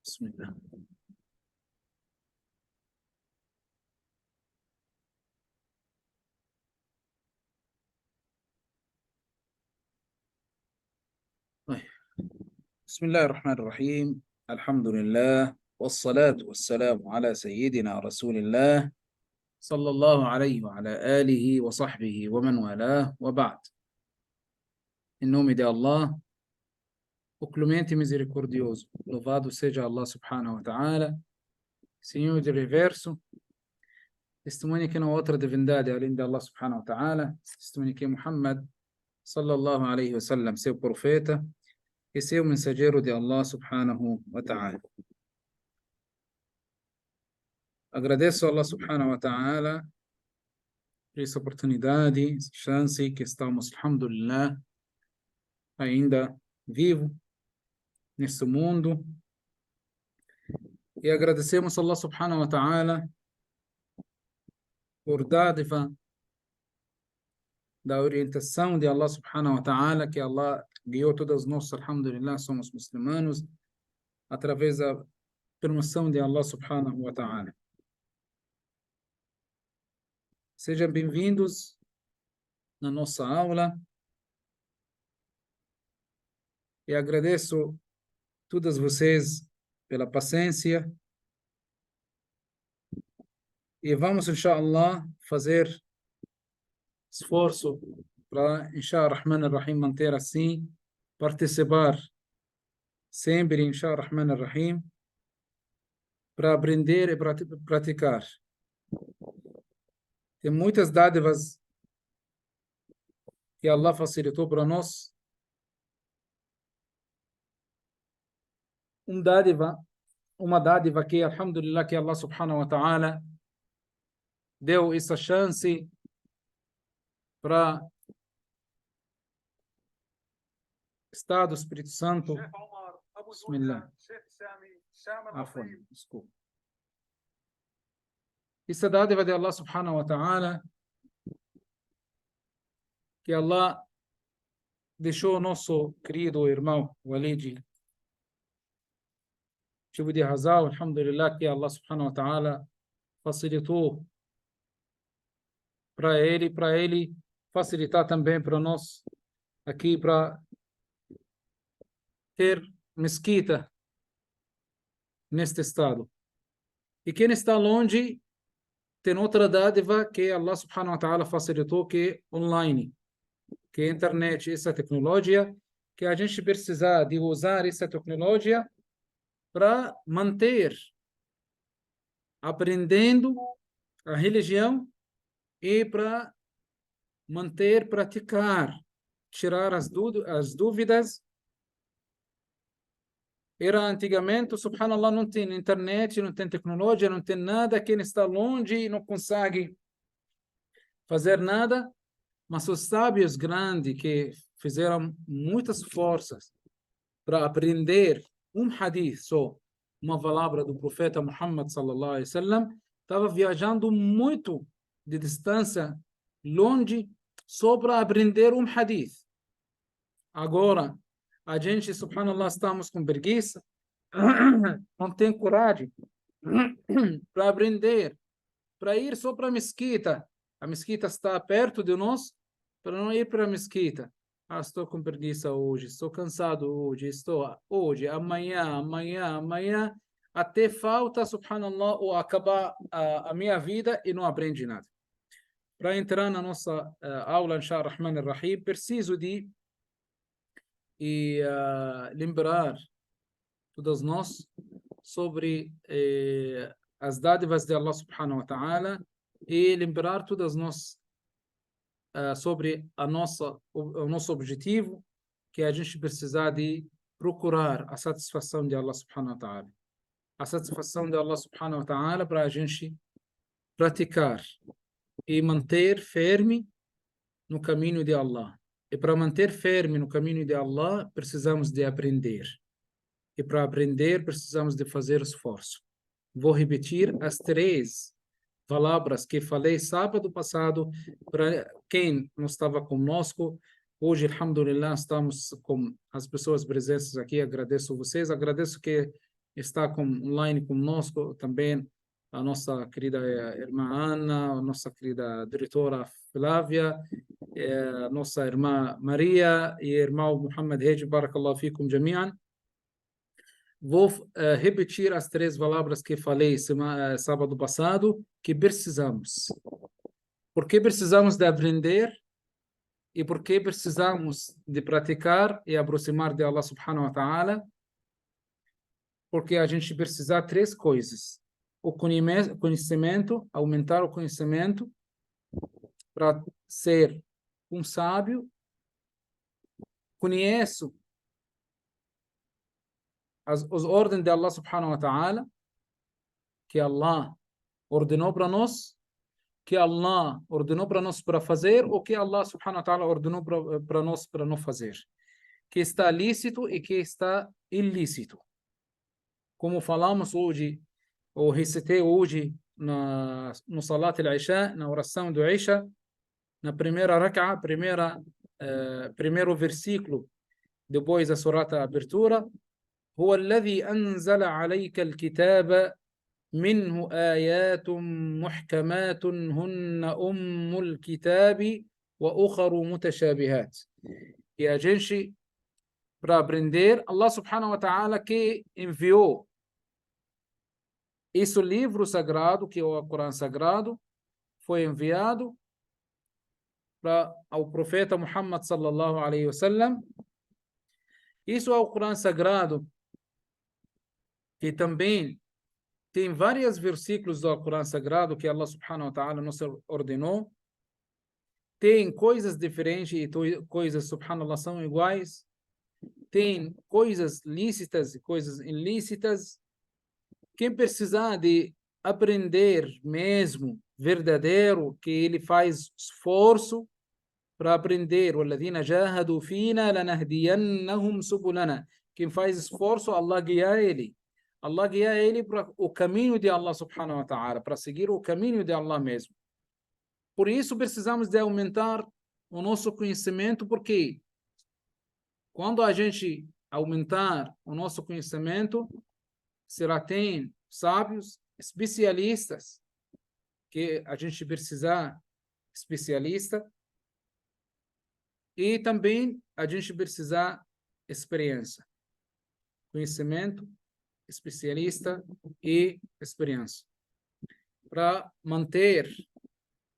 بسم الله. طيب. بسم الله الرحمن الرحيم. الحمد لله والصلاة والسلام على سيدنا رسول الله صلى الله عليه وعلى آله وصحبه ومن والاه وبعد. Em nome de Allah, o clemente e misericordioso, louvado seja Allah subhanahu wa ta'ala, Senhor do universo, testemunha que não há outra divindade além de Allah subhanahu wa ta'ala, testemunha que Muhammad sallallahu alaihi wasallam, seu profeta e seu mensageiro de Allah subhanahu wa ta'ala. Agradeço a Allah subhanahu wa ta'ala por essa oportunidade, essa chance que estamos, alhamdulillah, ainda vivo neste mundo. E agradecemos a Allah subhanahu wa ta'ala por dádiva da orientação de Allah subhanahu wa ta'ala, que Allah guiou todos nós, alhamdulillah, somos muçulmanos, através da permissão de Allah subhanahu wa ta'ala. Sejam bem-vindos na nossa aula. E agradeço todas vocês pela paciência. E vamos, inshallah, fazer esforço para, inshallah, Rahman ar-Rahim, manter assim, participar sempre, inshallah, Rahman ar-Rahim, para aprender e praticar. Tem muitas dádivas que Allah facilitou para nós. Uma dádiva que, alhamdulillah, que Allah subhanahu wa ta'ala deu essa chance para Estado do Espírito Santo. Bismillah. Afwan, desculpa. Essa dádiva de Allah subhanahu wa ta'ala, que Allah deixou o nosso querido irmão Walid Chibu de Hazal, alhamdulillah, que Allah subhanahu wa ta'ala facilitou para ele facilitar também para nós aqui, para ter mesquita neste estado. E quem está longe tem outra dádiva que Allah subhanahu wa ta'ala facilitou, que é online, que é internet, essa tecnologia, que a gente precisa de usar essa tecnologia para manter aprendendo a religião e para manter, praticar, tirar as dúvidas. Era antigamente, subhanallah, não tem internet, não tem tecnologia, não tem nada, quem está longe não consegue fazer nada, mas os sábios grandes que fizeram muitas forças para aprender um hadith só, uma palavra do profeta Muhammad sallallahu alaihi wasallam, estava viajando muito de distância, longe, só para aprender um hadith. Agora, a gente, subhanallah, estamos com preguiça, não tem coragem para aprender, para ir só para a mesquita. A mesquita está perto de nós, para não ir para a mesquita. Estou com preguiça hoje, estou cansado hoje, amanhã, até falta, subhanallah, ou acabar a minha vida e não aprende nada. Para entrar na nossa aula, inshallah, Rahman ar-Rahim, preciso de lembrar todos nós sobre as dádivas de Allah subhanahu wa ta'ala e lembrar todas nós sobre o nosso objetivo, que a gente precisa de procurar a satisfação de Allah subhanahu wa ta'ala. A satisfação de Allah subhanahu wa ta'ala para a gente praticar e manter firme no caminho de Allah. E para manter firme no caminho de Allah, precisamos de aprender. E para aprender, precisamos de fazer esforço. Vou repetir as 3 palavras que falei sábado passado, para quem não estava conosco. Hoje, alhamdulillah, estamos com as pessoas presentes aqui. Agradeço vocês. Agradeço que está online conosco também a nossa querida irmã Ana, a nossa querida diretora Flávia, a nossa irmã Maria e irmão Muhammad Heji, barakallahu fikum jami'an. Vou repetir as 3 palavras que falei sábado passado, que precisamos. Por que precisamos de aprender e por que precisamos de praticar e aproximar de Allah subhanahu wa ta'ala? Porque a gente precisa de 3 coisas. O conhecimento, aumentar o conhecimento para ser um sábio. Conheço as ordens de Allah subhanahu wa ta'ala, que Allah ordenou para nós, que Allah ordenou para nós para fazer, ou que Allah subhanahu wa ta'ala ordenou para nós para não fazer. Que está lícito e que está ilícito. Como falamos hoje, ou recitei hoje no Salat al-Isha, na oração do Isha, na primeira rak'a, primeiro versículo, depois da surata abertura, هو الذي أنزل عليك الكتاب منه آيات محكمات هن أم الكتاب وأخر متشابهات. E a gente, para aprender, Allah subhanahu wa ta'ala que enviou esse livro sagrado, que é o Corão Sagrado, foi enviado ao profeta Muhammad sallallahu alaihi wasallam. Isso é o Corão Sagrado, que também tem vários versículos do Corão Sagrado que Allah subhanahu wa ta'ala nos ordenou. Tem coisas diferentes e coisas, subhanallah, são iguais. Tem coisas lícitas e coisas ilícitas. Quem precisar de aprender mesmo, verdadeiro, que ele faz esforço para aprender. وَالَّذِينَ جَاهَدُوا فِينَا لَنَهْدِيَنَّهُمْ سُبُلَنَا. Quem faz esforço, Allah guia ele. Allah guia ele para o caminho de Allah subhanahu wa ta'ala, para seguir o caminho de Allah mesmo. Por isso precisamos de aumentar o nosso conhecimento, porque quando a gente aumentar o nosso conhecimento, será tem sábios, especialistas, que a gente precisa especialista, e também a gente precisa experiência, conhecimento, especialista e experiência, para manter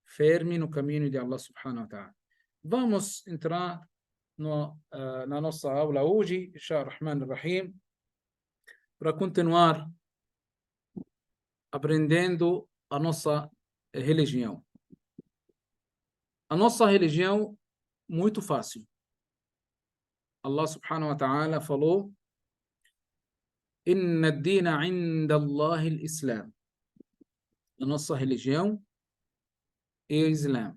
firme no caminho de Allah subhanahu wa ta'ala. Vamos entrar na nossa aula hoje, Insha Rahman Rahim, para continuar aprendendo a nossa religião. A nossa religião, muito fácil. Allah subhanahu wa ta'ala falou: Inna ad-dina 'inda Allahi al-Islam. A nossa religião é o Islã.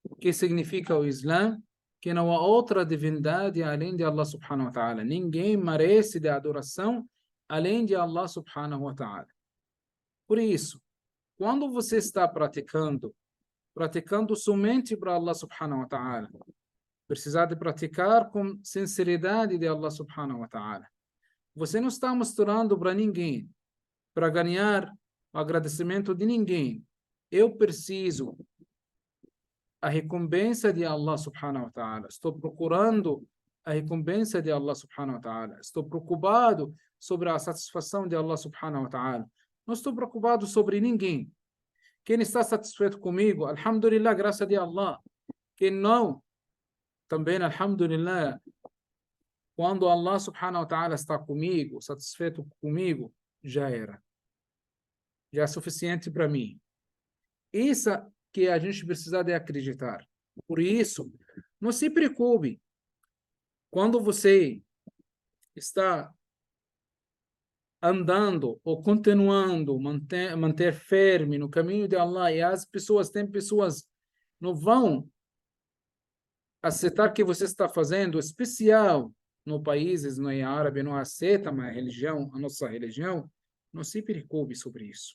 O que significa o Islã? Que não há outra divindade além de Allah subhanahu wa ta'ala. Ninguém merece de adoração além de Allah subhanahu wa ta'ala. Por isso, quando você está praticando somente para Allah subhanahu wa ta'ala, precisa de praticar com sinceridade de Allah subhanahu wa ta'ala. Você não está mostrando para ninguém, para ganhar o agradecimento de ninguém. Eu preciso a recompensa de Allah subhanahu wa ta'ala. Estou procurando a recompensa de Allah subhanahu wa ta'ala. Estou preocupado sobre a satisfação de Allah subhanahu wa ta'ala. Não estou preocupado sobre ninguém. Quem está satisfeito comigo, alhamdulillah, graças a Allah. Quem não, também alhamdulillah. Quando Allah subhanahu wa ta'ala está comigo, satisfeito comigo, já era. Já é suficiente para mim. Isso que a gente precisa de acreditar. Por isso, não se preocupe. Quando você está andando ou continuando, manter firme no caminho de Allah, e tem pessoas não vão aceitar que você está fazendo especial no países, no árabe, não aceita a religião, a nossa religião, não se preocupe sobre isso.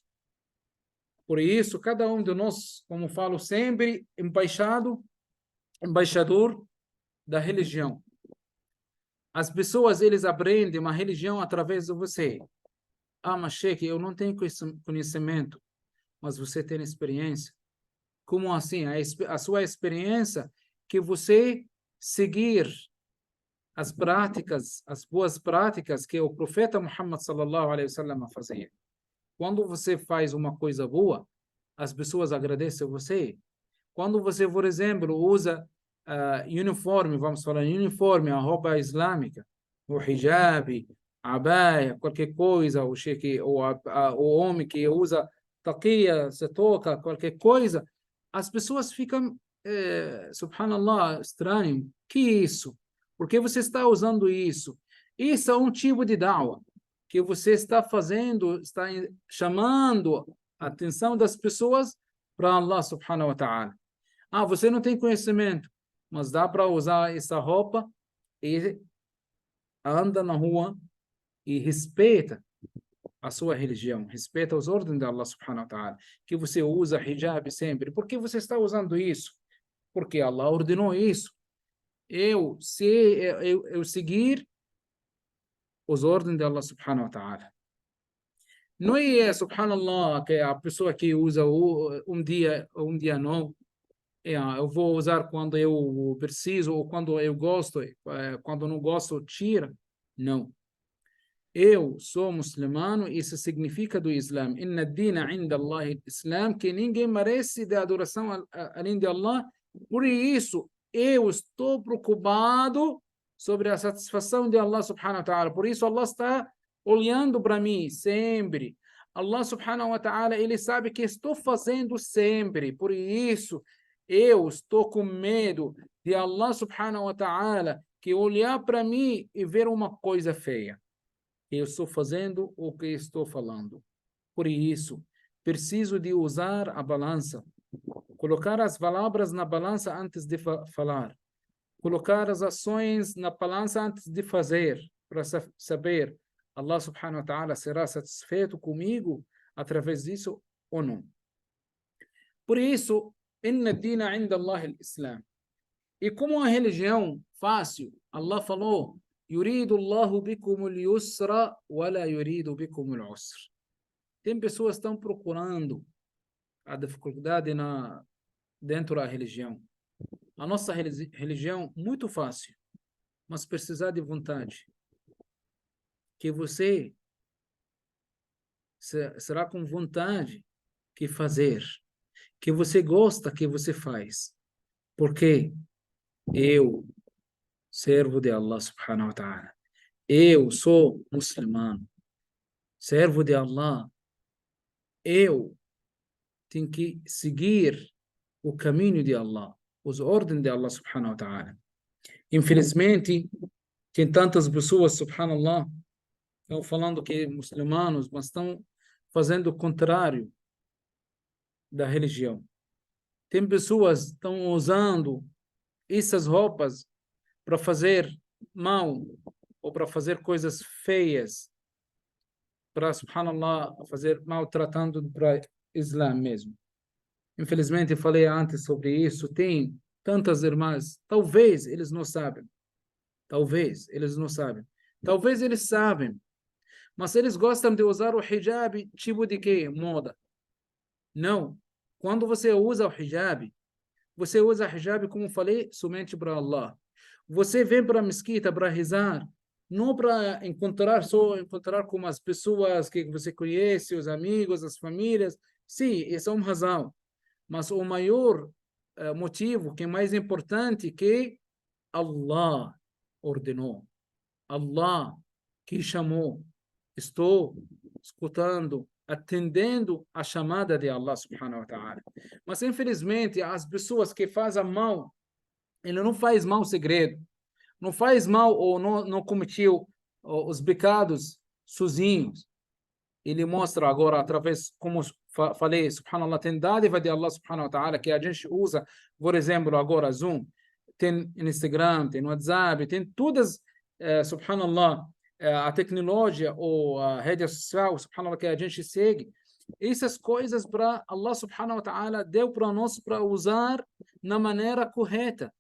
Por isso, cada um de nós, como falo sempre, embaixador da religião. As pessoas, eles aprendem uma religião através de você. Ah, mas Sheikh, eu não tenho conhecimento, mas você tem experiência. Como assim? A sua experiência que você seguir as práticas, as boas práticas que o profeta Muhammad sallallahu alaihi wasallam fazia. Quando você faz uma coisa boa, as pessoas agradecem a você. Quando você, por exemplo, usa uniforme, vamos falar uniforme, a roupa islâmica, o hijab, a abaya, qualquer coisa, o cheque, ou o homem que usa taqiya, se toca, qualquer coisa, as pessoas ficam, subhanallah, estranho. Que isso? Por que você está usando isso? Isso é um tipo de da'wah que você está fazendo, está chamando a atenção das pessoas para Allah subhanahu wa ta'ala. Ah, você não tem conhecimento, mas dá para usar essa roupa e anda na rua e respeita a sua religião, respeita os ordens de Allah subhanahu wa ta'ala, que você usa hijab sempre. Por que você está usando isso? Porque Allah ordenou isso. Eu seguir os ordens de Allah subhanahu wa ta'ala. Não é, subhanallah, que a pessoa que usa um dia não, eu vou usar quando eu preciso ou quando eu gosto, quando não gosto, tira. Não. Eu sou muçulmano, isso significa do Islã. Inna ad-dina 'inda Allah al-Islam, que ninguém merece de adoração além de Allah. Por isso, eu estou preocupado sobre a satisfação de Allah subhanahu wa ta'ala. Por isso, Allah está olhando para mim sempre. Allah subhanahu wa ta'ala, ele sabe que estou fazendo sempre. Por isso, eu estou com medo de Allah subhanahu wa ta'ala que olhar para mim e ver uma coisa feia. Eu estou fazendo o que estou falando. Por isso, preciso de usar a balança, colocar as palavras na balança antes de falar, colocar as ações na balança antes de fazer, para saber Allah subhanahu wa ta'ala será satisfeito comigo através disso ou não. Por isso, inna ad-dina 'inda Allah al-Islam. E como a religião fácil, Allah falou: "Yuridu Allahu bikum al-yusra wa la yuridu bikum al-usra". Tem pessoas que estão procurando a dificuldade dentro da religião. A nossa religião muito fácil, mas precisar de vontade. Que você será com vontade que fazer, que você gosta que você faz. Porque eu servo de Allah subhanahu wa ta'ala. Eu sou muçulmano, servo de Allah. Eu tenho que seguir o caminho de Allah, os ordens de Allah subhanahu wa ta'ala. Infelizmente, tem tantas pessoas, subhanallah, estão falando que muçulmanos, mas estão fazendo o contrário da religião. Tem pessoas que estão usando essas roupas para fazer mal ou para fazer coisas feias, para, subhanallah, fazer maltratando para Islã mesmo. Infelizmente, eu falei antes sobre isso, tem tantas irmãs, talvez eles não sabem, talvez eles não sabem, talvez eles sabem, mas eles gostam de usar o hijab tipo de quê? Moda. Não. Quando você usa o hijab, você usa o hijab, como falei, somente para Allah. Você vem para a mesquita para rezar, não para encontrar com as pessoas que você conhece, os amigos, as famílias. Sim, essa é uma razão. Mas o maior motivo, que é mais importante, que Allah ordenou. Allah que chamou. Estou escutando, atendendo a chamada de Allah subhanahu wa ta'ala. Mas, infelizmente, as pessoas que fazem mal, ele não faz mal segredo, não faz mal ou não cometeu os pecados sozinhos. Ele mostra agora, através, como falei, subhanallah, tem dádiva de Allah subhanahu wa ta'ala, que a gente usa, por exemplo, agora Zoom, tem Instagram, tem WhatsApp, tem todas, subhanallah, a tecnologia ou a rede social, subhanallah, que a gente segue. Essas coisas para Allah subhanahu wa ta'ala deu para nós para usar na maneira correta.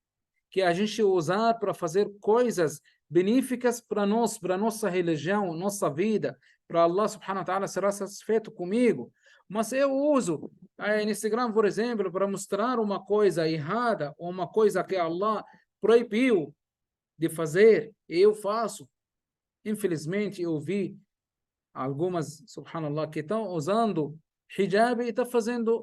que a gente usar para fazer coisas benéficas para nós, para nossa religião, nossa vida, para Allah subhanahu wa ta'ala será satisfeito comigo. Mas eu uso no Instagram, por exemplo, para mostrar uma coisa errada, ou uma coisa que Allah proibiu de fazer, e eu faço. Infelizmente, eu vi algumas, subhanallah, que estão usando hijab e estão fazendo,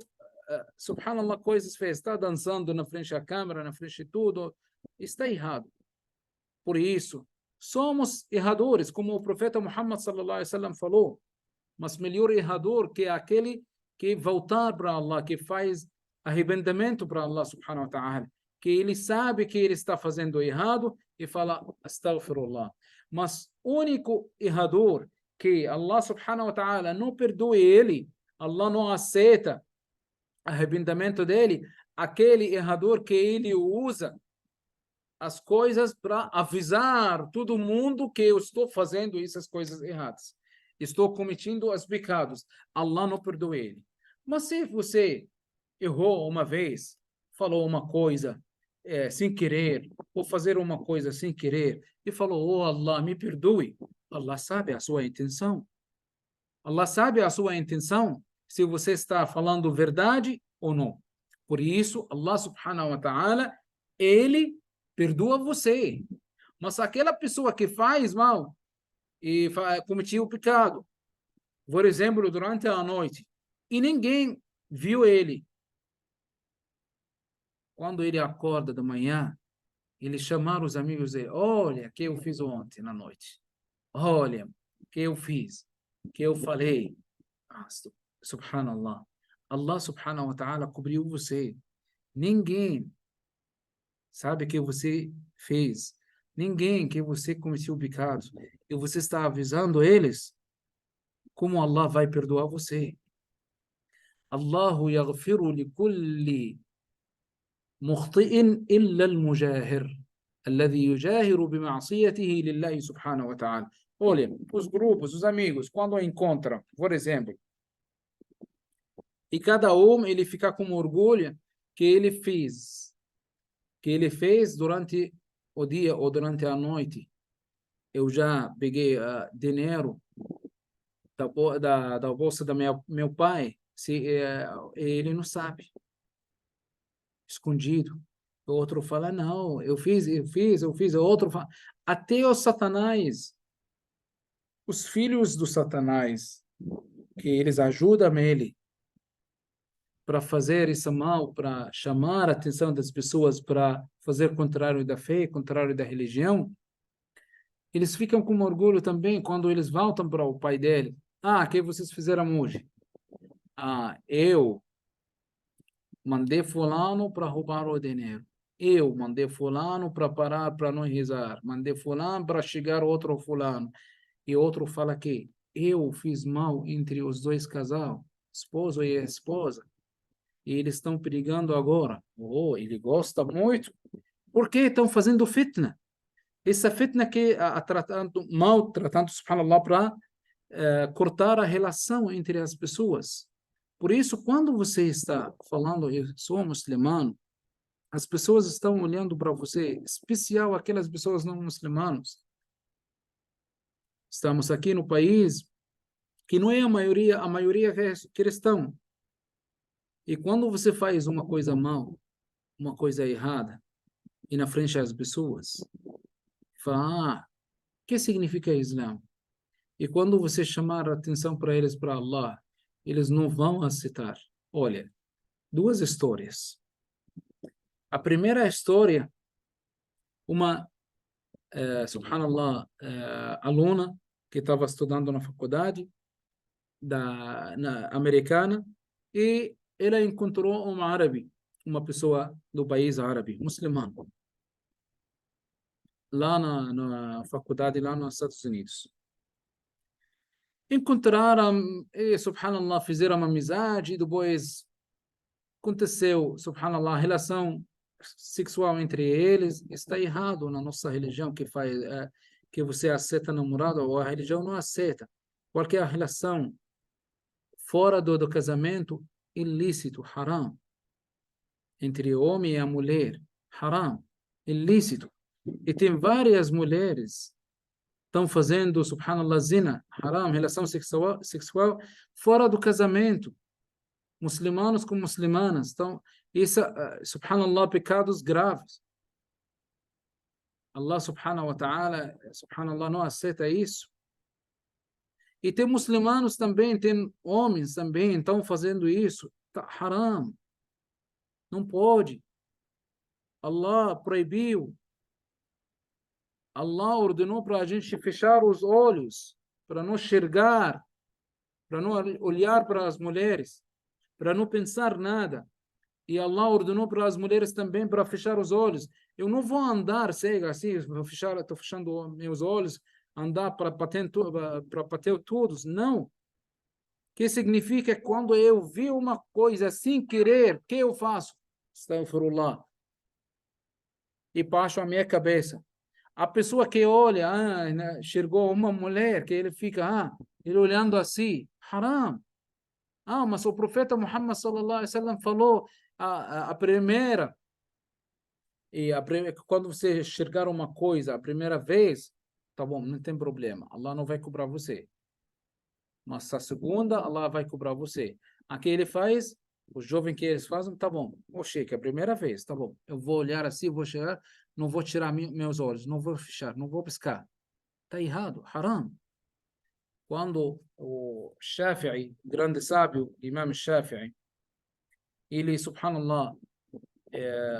subhanallah, coisas feias. Está dançando na frente da câmera, na frente de tudo. Está errado. Por isso, somos erradores, como o profeta Muhammad sallallahu alaihi wasallam falou. Mas melhor errador que aquele que voltar para Allah, que faz arrependimento para Allah subhanahu wa ta'ala, que ele sabe que ele está fazendo errado e fala astaghfirullah. Mas o único errador que Allah subhanahu wa ta'ala não perdoe ele, Allah não aceita arrependimento dele, aquele errador que ele usa as coisas para avisar todo mundo que eu estou fazendo essas coisas erradas. Estou cometendo os pecados. Allah não perdoa ele. Mas se você errou uma vez, falou uma coisa sem querer, ou fazer uma coisa sem querer, e falou, oh Allah, me perdoe. Allah sabe a sua intenção. Allah sabe a sua intenção, se você está falando verdade ou não. Por isso, Allah subhanahu wa ta'ala, ele perdoa você. Mas aquela pessoa que faz mal e cometeu o pecado, por exemplo, durante a noite, e ninguém viu ele, quando ele acorda da manhã, ele chamar os amigos dele, olha, o que eu fiz ontem na noite. Olha, o que eu fiz, o que eu falei. Subhanallah. Allah subhanahu wa ta'ala cobriu você. Ninguém sabe que você fez. Ninguém que você cometeu pecados. E você está avisando eles como Allah vai perdoar você. Allahu yaghfiru li kulli mukhti'in illa al-mujahir. الذي يجاهر بمعصيته لله سبحانه وتعالى. Olha, os grupos, os amigos, quando encontram, por exemplo, e cada um ele fica com orgulho que ele fez durante o dia ou durante a noite. Eu já peguei dinheiro da bolsa do meu pai, ele não sabe, escondido. O outro fala, não, eu fiz. O outro fala, até o Satanás, os filhos do Satanás, que eles ajudam ele para fazer isso mal, para chamar a atenção das pessoas, para fazer contrário da fé, contrário da religião, eles ficam com orgulho também quando eles voltam para o pai dele. O que vocês fizeram hoje? Eu mandei fulano para roubar o dinheiro. Eu mandei fulano para parar para não rezar. Mandei fulano para chegar outro fulano. E outro fala que eu fiz mal entre os dois casais, esposo e esposa. E eles estão brigando agora. Ele gosta muito. Por que estão fazendo fitna? Essa fitna que tratando, subhanallah, para cortar a relação entre as pessoas. Por isso, quando você está falando, eu sou muçulmano, as pessoas estão olhando para você, especial aquelas pessoas não muçulmanas. Estamos aqui no país que não é a maioria é cristão. E quando você faz uma coisa mal, uma coisa errada, e na frente das pessoas, fala, o que significa Islã? E quando você chamar a atenção para eles, para Allah, eles não vão aceitar. Olha, duas histórias. A primeira história, uma, subhanallah, aluna que estava estudando na faculdade americana e ela encontrou um árabe, uma pessoa do país árabe, muçulmano, lá na faculdade, lá nos Estados Unidos. Encontraram e, subhanallah, fizeram uma amizade e depois aconteceu, subhanallah, relação sexual entre eles. Está errado na nossa religião que você aceita namorado ou a religião não aceita. Qualquer relação fora do casamento, ilícito, haram. Entre o homem e a mulher, haram. ilícito. E tem várias mulheres estão fazendo, subhanallah, zina, haram, relação sexual fora do casamento. Muçulmanos com muçulmanas. Então, isso, subhanallah, pecados graves. Allah subhanahu wa ta'ala, subhanallah, não aceita isso. E tem muçulmanos também, tem homens também, estão fazendo isso. Tá haram. Não pode. Allah proibiu. Allah ordenou para a gente fechar os olhos, para não enxergar, para não olhar para as mulheres, para não pensar nada. E Allah ordenou para as mulheres também para fechar os olhos. Eu não vou andar cega assim, estou fechando meus olhos, andar para bater todos. Não. O que significa que quando eu vi uma coisa sem querer, o que eu faço? Astaghfirullah. E baixo a minha cabeça. A pessoa que olha, enxergou uma mulher, que ele fica, ele olhando assim, haram. Mas o profeta Muhammad sallallahu alaihi wasallam falou a primeira, quando você enxergar uma coisa a primeira vez, tá bom, não tem problema, Allah não vai cobrar você. Mas a segunda, Allah vai cobrar você. Aqui ele faz, o jovem que eles fazem, tá bom, oxe, que é a primeira vez, tá bom, eu vou olhar assim, vou chegar, não vou tirar meus olhos, não vou fechar, não vou piscar. Tá errado, haram. Quando o Shafi'i, grande sábio, Imam Shafi'i, ele, subhanallah,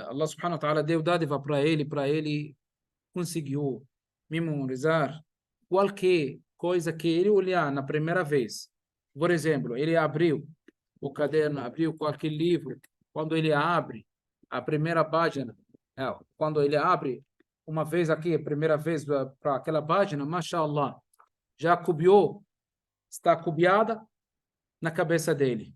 Allah subhanahu wa ta'ala deu dádiva para ele conseguiu memorizar qualquer coisa que ele olhar na primeira vez. Por exemplo, ele abriu o caderno, abriu qualquer livro, quando ele abre a primeira página, quando ele abre uma vez aqui, a primeira vez para aquela página, mashallah, já copiou, está copiada na cabeça dele,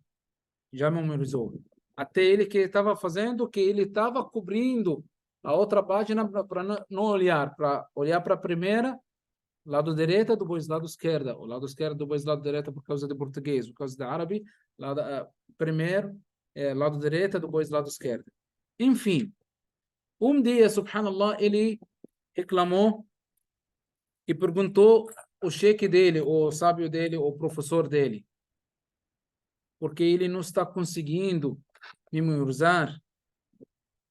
já memorizou. Até ele que estava fazendo, que ele estava cobrindo a outra página para não olhar, para olhar para a primeira, lado direito, depois lado esquerdo, o lado esquerdo, depois lado direito por causa de português, por causa de árabe, primeiro, lado direito, depois lado esquerdo. Enfim, um dia, subhanallah, ele reclamou e perguntou o chefe dele, o sábio dele, o professor dele, porque ele não está conseguindo memorizar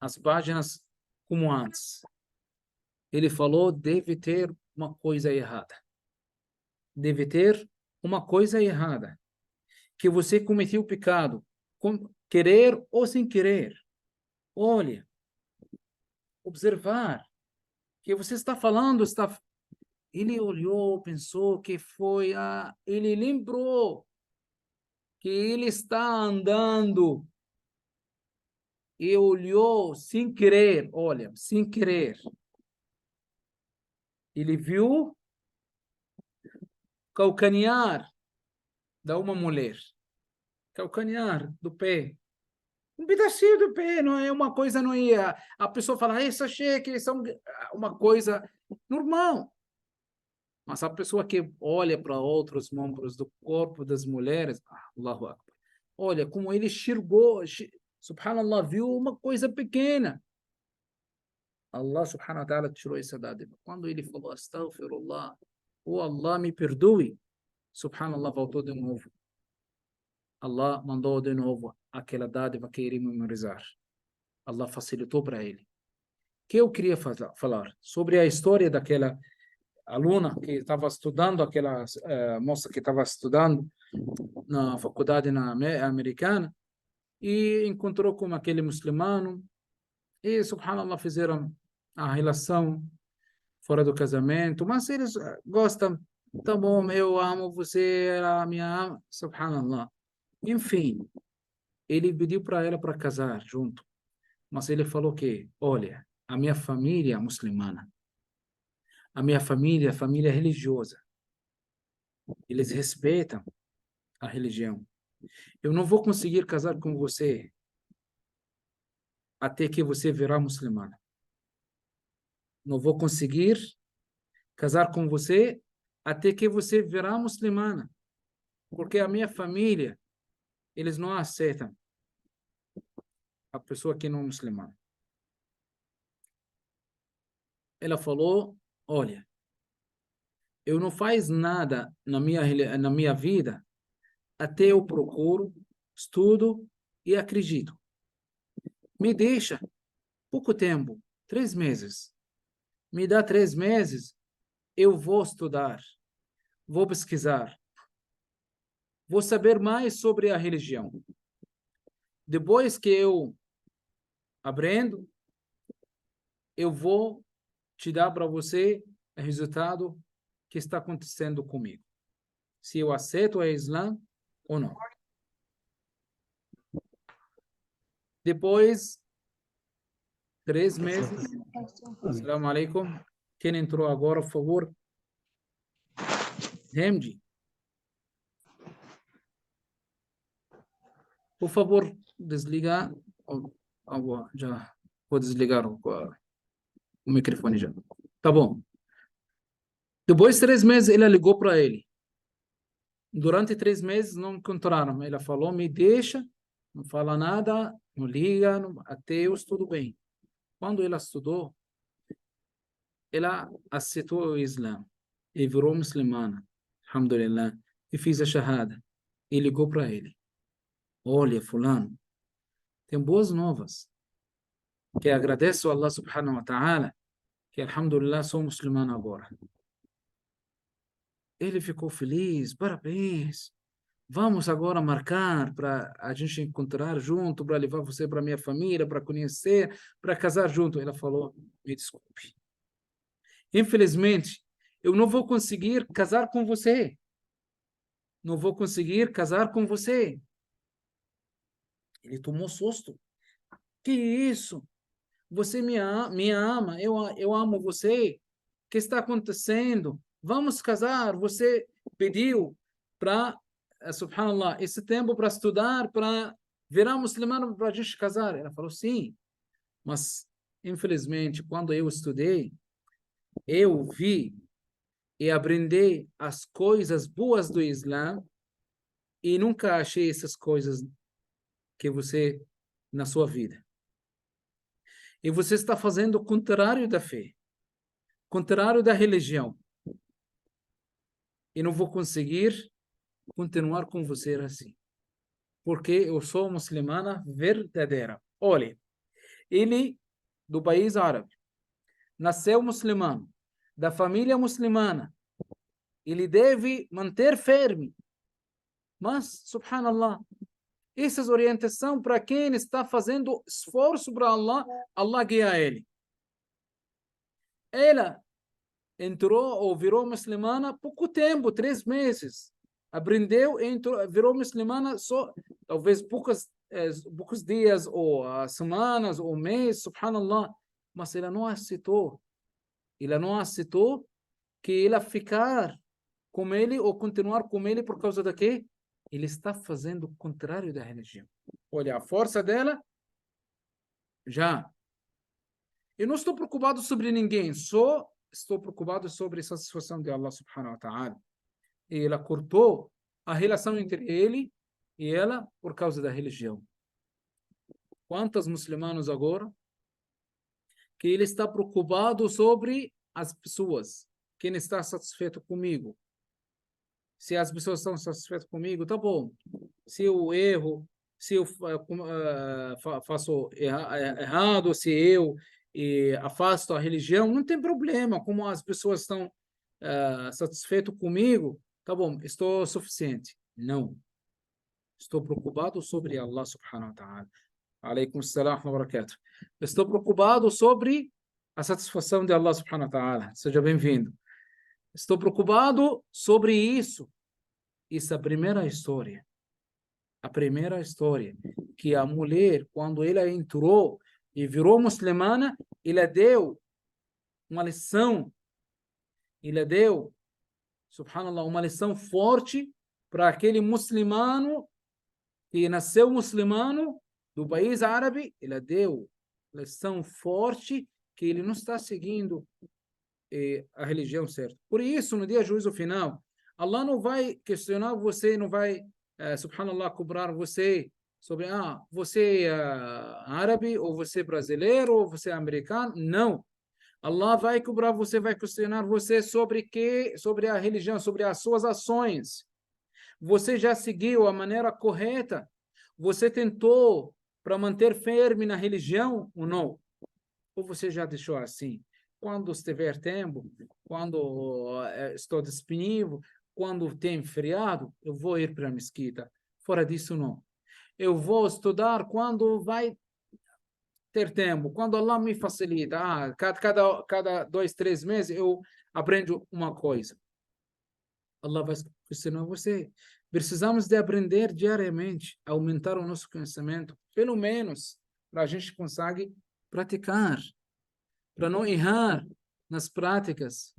as páginas como antes. Ele falou, deve ter uma coisa errada. Deve ter uma coisa errada. Que você cometeu o pecado, com querer ou sem querer. Olha, observar que você está falando, Ele olhou, pensou que foi, ele lembrou que ele está andando e olhou sem querer, olha, sem querer. Ele viu calcanear da uma mulher, calcanear do pé, um pedacinho do pé, não é uma coisa, não ia. A pessoa fala, essa cheque, são uma coisa normal. Mas a pessoa que olha para outros membros do corpo das mulheres, Allahu Akbar, olha como ele enxergou, subhanallah, viu uma coisa pequena. Allah subhanahu wa ta'ala tirou essa dádiva. Quando ele falou, astaghfirullah, Allah me perdoe, subhanallah, voltou de novo. Allah mandou de novo aquela dádiva que iria memorizar. Allah facilitou para ele. O que eu queria falar sobre a história daquela aluna que estava estudando, aquela moça que estava estudando na faculdade americana e encontrou com aquele muçulmano e, subhanallah, fizeram a relação fora do casamento, mas eles gostam, tá bom, eu amo você, ela me ama, subhanallah. Enfim, ele pediu para ela para casar junto, mas ele falou que, olha, a minha família é muçulmana, a minha família é religiosa, eles respeitam a religião. Eu não vou conseguir casar com você até que você virá muçulmana. Não vou conseguir casar com você até que você virá muçulmana. Porque a minha família, eles não aceitam a pessoa que não é muçulmana. ela falou, olha, eu não faz nada na minha vida até eu procuro, estudo e acredito. Me deixa pouco tempo, 3 meses. Me dá 3 meses, eu vou estudar, vou pesquisar, vou saber mais sobre a religião. Depois que eu aprendo, eu vou te dar para você o resultado que está acontecendo comigo. Se eu aceito o Islã ou não. Depois, 3 meses. Assalamu alaikum. Quem entrou agora, por favor? Remdi. Por favor, desligar. Já vou desligar o microfone já. Tá bom. Depois de 3 meses, ela ligou para ele. Durante 3 meses não encontraram. Ela falou, me deixa, não fala nada, não liga, até eu estudo bem. Quando ela estudou, ela aceitou o Islã e virou muçulmana, alhamdulillah, e fez a shahada. E ligou para ele. Olha, fulano, tem boas novas. Que agradeço a Allah subhanahu wa ta'ala, que alhamdulillah sou muçulmano agora. Ele ficou feliz, parabéns. Vamos agora marcar para a gente encontrar junto, para levar você para minha família, para conhecer, para casar junto. Ela falou, me desculpe. Infelizmente, eu não vou conseguir casar com você. Não vou conseguir casar com você. Ele tomou susto. Que isso? Você me ama, eu amo você. O que está acontecendo? Vamos casar. Você pediu para, subhanallah, esse tempo para estudar, para virar muçulmano, para a gente casar. Ela falou, sim. Mas, infelizmente, quando eu estudei, eu vi e aprendi as coisas boas do Islã e nunca achei essas coisas que você, na sua vida. E você está fazendo o contrário da fé, contrário da religião. E não vou conseguir continuar com você assim. Porque eu sou muçulmana verdadeira. Olha, ele, do país árabe, nasceu muçulmano, da família muçulmana. Ele deve manter firme. Mas, subhanallah, essas orientações para quem está fazendo esforço para Allah, Allah guia ele. Ela entrou ou virou muçulmana há pouco tempo, 3 meses. Aprendeu e entrou, virou muçulmana só, talvez poucos dias, ou semanas, ou mês, subhanallah. Mas ela não aceitou. Ela não aceitou que ela ficar com ele ou continuar com ele por causa da quê? Ele está fazendo o contrário da religião. Olha, a força dela, já. Eu não estou preocupado sobre ninguém, só estou preocupado sobre a satisfação de Allah subhanahu wa ta'ala. E ela cortou a relação entre ele e ela por causa da religião. Quantos muçulmanos agora que ele está preocupado sobre as pessoas? Quem está satisfeito comigo? Se as pessoas estão satisfeitas comigo, tá bom. Se eu erro, se eu faço errado, se eu afasto a religião, não tem problema. Como as pessoas estão satisfeitas comigo, tá bom, estou suficiente. Não. Estou preocupado sobre Allah subhanahu wa ta'ala. Alaikum salam wa barakatuh. Estou preocupado sobre a satisfação de Allah subhanahu wa ta'ala. Seja bem-vindo. Estou preocupado sobre isso. Essa é a primeira história. A primeira história. Que a mulher, quando ela entrou e virou muçulmana, ela deu uma lição. Ela deu, subhanallah, uma lição forte para aquele muçulmano que nasceu muçulmano do país árabe. Ela deu lição forte que ele não está seguindo a religião certa. Por isso, no dia do juízo final, Allah não vai questionar você, não vai, subhanallah, cobrar você sobre, você é árabe, ou você é brasileiro, ou você é americano. Não. Allah vai cobrar você, vai questionar você sobre quê? Sobre a religião, sobre as suas ações. Você já seguiu a maneira correta? Você tentou para manter firme na religião ou não? Ou você já deixou assim? Quando estiver tempo, quando estou disponível, quando tem feriado, eu vou ir para a mesquita. Fora disso, não. Eu vou estudar quando vai ter tempo, quando Allah me facilita. Cada 2, 3 meses eu aprendo uma coisa. Allah vai ensinar você. Precisamos de aprender diariamente, aumentar o nosso conhecimento, pelo menos para a gente conseguir praticar, para não errar nas práticas,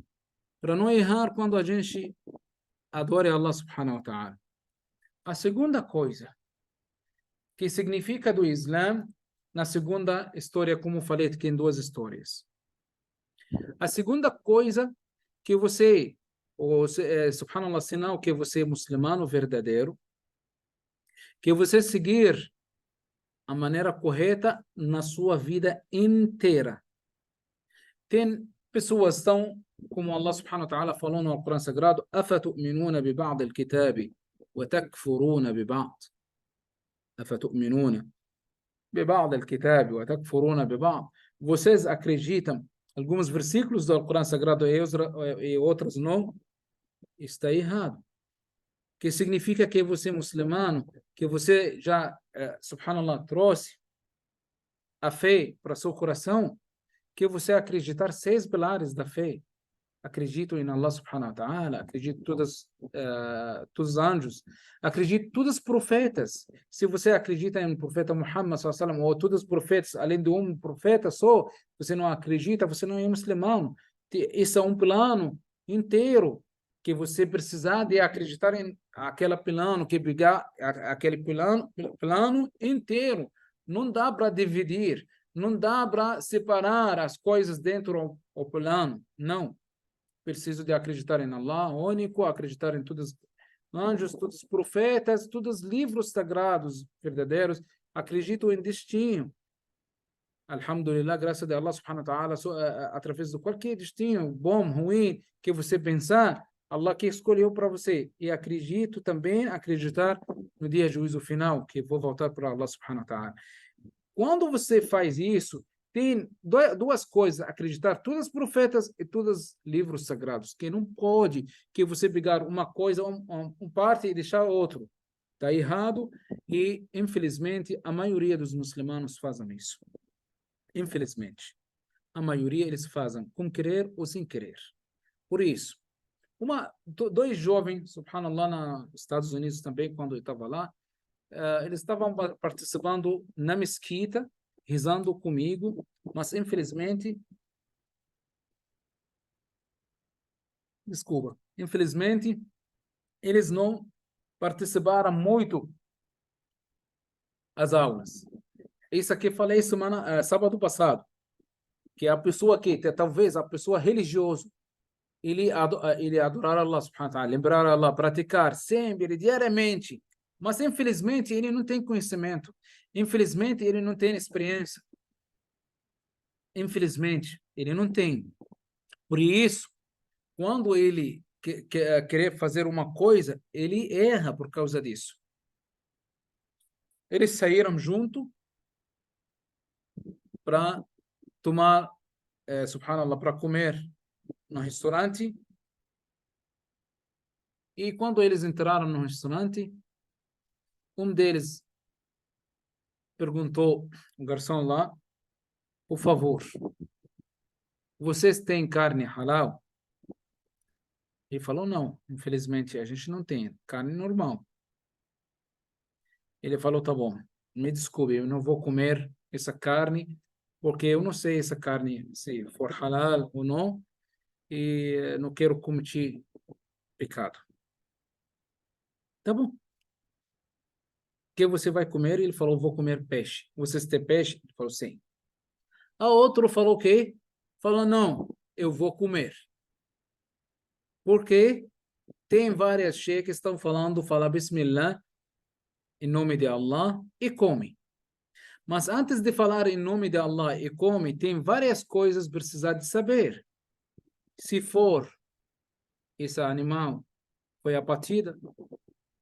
para não errar quando a gente adore Allah subhanahu wa ta'ala. A segunda coisa que significa do Islã, na segunda história, como falei aqui em 2 histórias. A segunda coisa que você, subhanallah, sinal que você é muçulmano verdadeiro, que você seguir a maneira correta na sua vida inteira. Tem pessoas tão, como Allah subhanahu wa ta'ala falou no Corão Sagrado, أَفَتُؤْمِنُونَ بِبَعْضِ الْكِتَابِ وَتَكْفُرُونَ بِبَعْضِ أَفَتُؤْمِنُونَ ببعض الكتاب وتكفرون ببعض. Vocês acreditam alguns versículos do Corão Sagrado e outros não? Está errado. Que significa que você é muçulmano, que você já, subhanallah, trouxe a fé para seu coração, que você acreditar 6 pilares da fé. Acredito em Allah subhanahu wa ta'ala, acredito todos os anjos, acredito todos os profetas. Se você acredita em profeta Muhammad sallallahu alaihi wasallam, ou todos os profetas, além de um profeta só, você não acredita, você não é muçulmano. Esse é um plano inteiro que você precisa de acreditar em aquele plano, que brigar aquele plano inteiro. Não dá para dividir, não dá para separar as coisas dentro do plano, não. Preciso de acreditar em Allah, único, acreditar em todos os anjos, todos os profetas, todos os livros sagrados verdadeiros. Acredito em destino. Alhamdulillah, graças a Allah subhanahu wa ta'ala, através de qualquer destino, bom, ruim, que você pensar, Allah que escolheu para você. E acredito também, acreditar no dia de juízo final, que vou voltar para Allah subhanahu wa ta'ala. Quando você faz isso, tem 2 coisas: acreditar todos os profetas e todos os livros sagrados, que não pode que você pegar uma coisa, uma parte e deixar outro. Está errado e, infelizmente, a maioria dos muçulmanos fazem isso. Infelizmente. A maioria eles fazem com querer ou sem querer. Por isso, 2 jovens, subhanallah, nos Estados Unidos também, quando eu estava lá, eles estavam participando na mesquita, rezando comigo, mas infelizmente, eles não participaram muito das aulas. Isso aqui falei sábado passado, que a pessoa que, talvez a pessoa religiosa, ele adorar Allah subhanahu wa ta'ala, lembrar Allah, praticar sempre, diariamente, mas infelizmente ele não tem conhecimento, infelizmente ele não tem experiência, infelizmente ele não tem. Por isso, quando ele querer fazer uma coisa, ele erra por causa disso. Eles saíram junto para tomar, subhanallah, para comer no restaurante. E quando eles entraram no restaurante, um deles perguntou ao garçom lá: por favor, vocês têm carne halal? Ele falou: não, infelizmente a gente não tem, carne normal. Ele falou: tá bom, me desculpe, eu não vou comer essa carne, porque eu não sei essa carne se for halal ou não, e não quero cometer pecado. Tá bom. O que você vai comer? Ele falou: vou comer peixe. Vocês têm peixe? Ele falou: sim. A outro falou o quê? Falou: não, eu vou comer. Porque tem várias sheikhs que estão falando, fala Bismillah, em nome de Allah, e come. Mas antes de falar em nome de Allah e come, tem várias coisas que precisa de saber. Se for esse animal foi abatida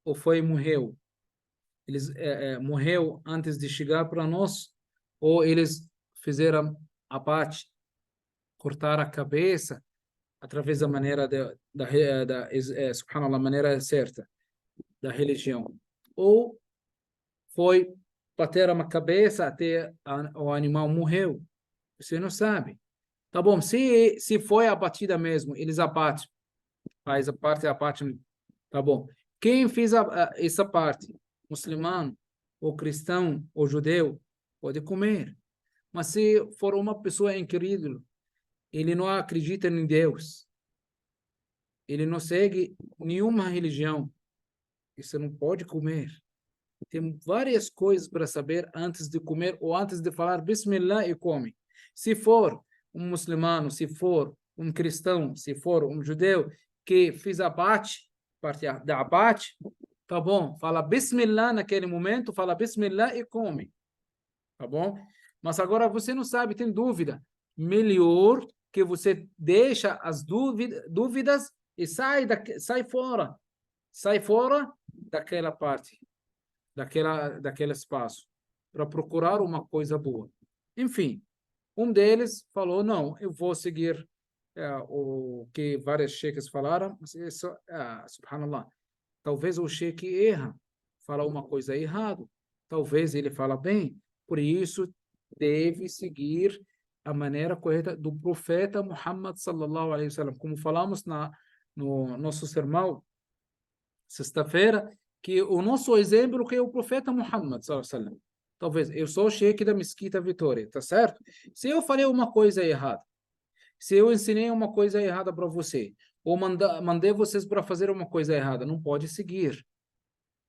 ou morreu. Eles morreu antes de chegar para nós, ou eles fizeram abate, cortar a cabeça através da maneira subhanallah, maneira certa da religião, ou foi bater uma cabeça até o animal morreu. Você não sabe. Tá bom, se foi abatida mesmo, eles abatem, faz a parte abate, tá bom. Quem fez essa parte? Muçulmano, ou cristão, ou judeu, pode comer. Mas se for uma pessoa incrível, ele não acredita em Deus, ele não segue nenhuma religião, você não pode comer. Tem várias coisas para saber antes de comer ou antes de falar Bismillah e come. Se for um muçulmano, se for um cristão, se for um judeu que fez abate, parte da abate, tá bom, fala Bismillah naquele momento, fala Bismillah e come, tá bom? Mas agora você não sabe, tem dúvida. Melhor que você deixa as dúvidas e sai fora daquela parte, daquele espaço, para procurar uma coisa boa. Enfim, um deles falou, não, eu vou seguir o que várias sheikhs falaram, mas isso, subhanallah, talvez o sheikh erra, fala uma coisa errada, talvez ele fala bem, por isso deve seguir a maneira correta do profeta Muhammad sallallahu alaihi wasallam, como falamos no nosso sermão sexta-feira, que o nosso exemplo que é o profeta Muhammad sallallahu alaihi wasallam. Talvez eu sou o sheikh da Mesquita Vitória, tá certo? Se eu falei uma coisa errada, se eu ensinei uma coisa errada para você, ou mandei vocês para fazer uma coisa errada, não pode seguir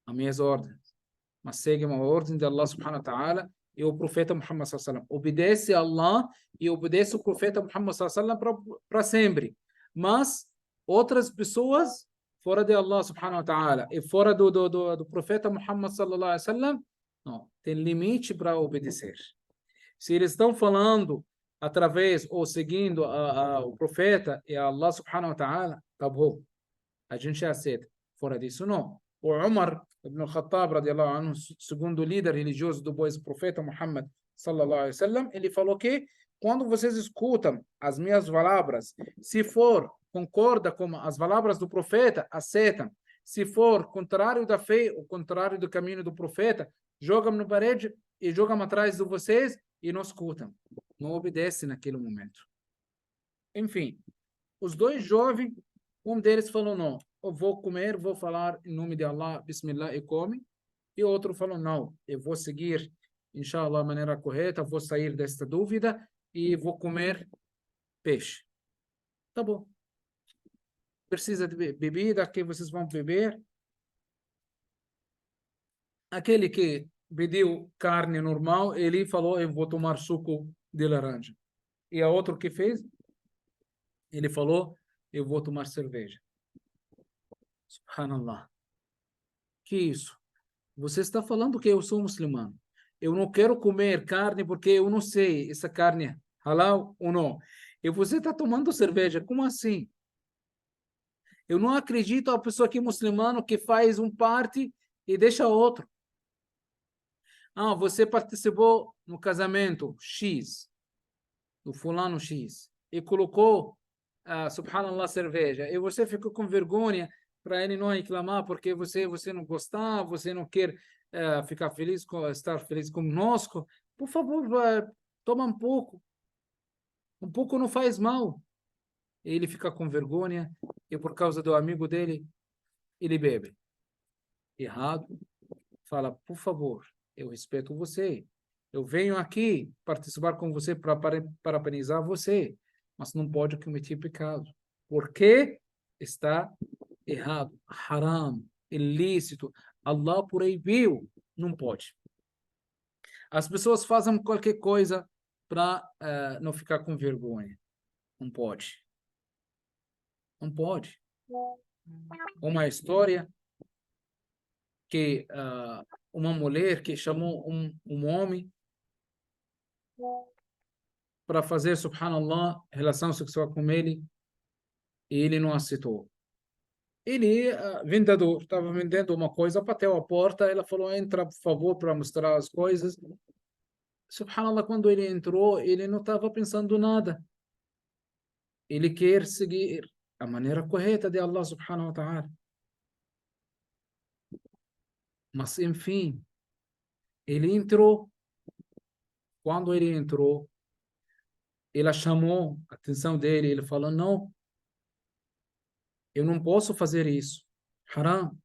as minhas ordens, mas segue uma ordem de Allah subhanahu wa ta'ala e o profeta Muhammad sallallahu alaihi wasallam. Obedece a Allah e obedece o profeta Muhammad sallallahu alaihi wasallam para sempre. Mas outras pessoas fora de Allah subhanahu wa ta'ala e fora do profeta Muhammad sallallahu alaihi wasallam, não, tem limite para obedecer. Se eles estão falando através ou seguindo o profeta e a Allah subhanahu wa ta'ala, tá bom, a gente aceita. Fora disso, não. O Umar ibn al-Khattab, radiallahu anhu, segundo líder religioso do profeta Muhammad sallallahu alaihi wasallam, ele falou que quando vocês escutam as minhas palavras, se for concorda com as palavras do profeta, aceitam. Se for contrário da fé, o contrário do caminho do profeta, jogam na parede e jogam atrás de vocês e não escutam. Não obedecem naquele momento. Enfim, os dois jovens, um deles falou, não, eu vou comer, vou falar em nome de Allah, Bismillah, e come. E o outro falou, não, eu vou seguir, inshallah, a maneira correta, vou sair desta dúvida e vou comer peixe. Tá bom. Precisa de bebida, que vocês vão beber? Aquele que pediu carne normal, ele falou, eu vou tomar suco de laranja. E a outro que fez, ele falou, eu vou tomar cerveja. Subhanallah. Que isso? Você está falando que eu sou muçulmano. Eu não quero comer carne porque eu não sei essa carne é halal ou não. E você está tomando cerveja. Como assim? Eu não acredito a pessoa que é muçulmano que faz um parte e deixa outro. Ah, você participou no casamento X, do fulano X, e colocou, subhanallah, cerveja. E você ficou com vergonha para ele não reclamar porque você não gostar, você não quer ficar feliz, estar feliz conosco. Por favor, toma um pouco. Um pouco não faz mal. Ele fica com vergonha e por causa do amigo dele, ele bebe. Errado. Fala, por favor, eu respeito você. Eu venho aqui participar com você para parabenizar você, mas não pode cometer pecado. Porque está errado, haram, ilícito. Allah proibiu, não pode. As pessoas fazem qualquer coisa para não ficar com vergonha. Não pode. Não pode. Uma história que uma mulher que chamou um homem para fazer, subhanallah, relação sexual com ele, e ele não aceitou. Ele, vendedor, estava vendendo uma coisa, bateu a porta, ela falou, entra, por favor, para mostrar as coisas. Subhanallah, quando ele entrou, ele não estava pensando nada. Ele quer seguir a maneira correta de Allah subhanahu wa ta'ala. Mas, enfim, ele entrou. Quando ele entrou, ela chamou a atenção dele. Ele falou, não, eu não posso fazer isso. Haram.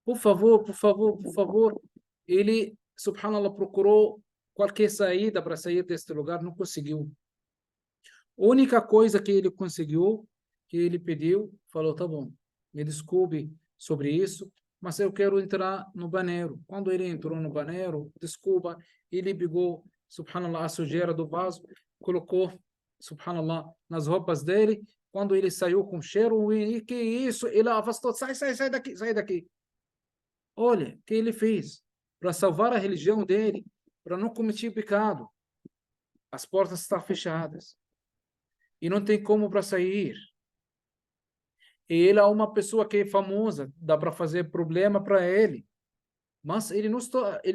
Por favor, por favor, por favor. Ele, subhanallah, procurou qualquer saída para sair deste lugar, não conseguiu. A única coisa que ele conseguiu, que ele pediu, falou, tá bom, me desculpe sobre isso, mas eu quero entrar no banheiro. Quando ele entrou no banheiro, desculpa, ele pegou, subhanallah, a sujeira do vaso, colocou, subhanallah, nas roupas dele. Quando ele saiu com cheiro, e que isso? Ele afastou, sai daqui, sai daqui. Olha, o que ele fez? Para salvar a religião dele, para não cometer pecado. As portas estão fechadas. E não tem como para sair. E ele é uma pessoa que é famosa, dá para fazer problema para ele. Mas ele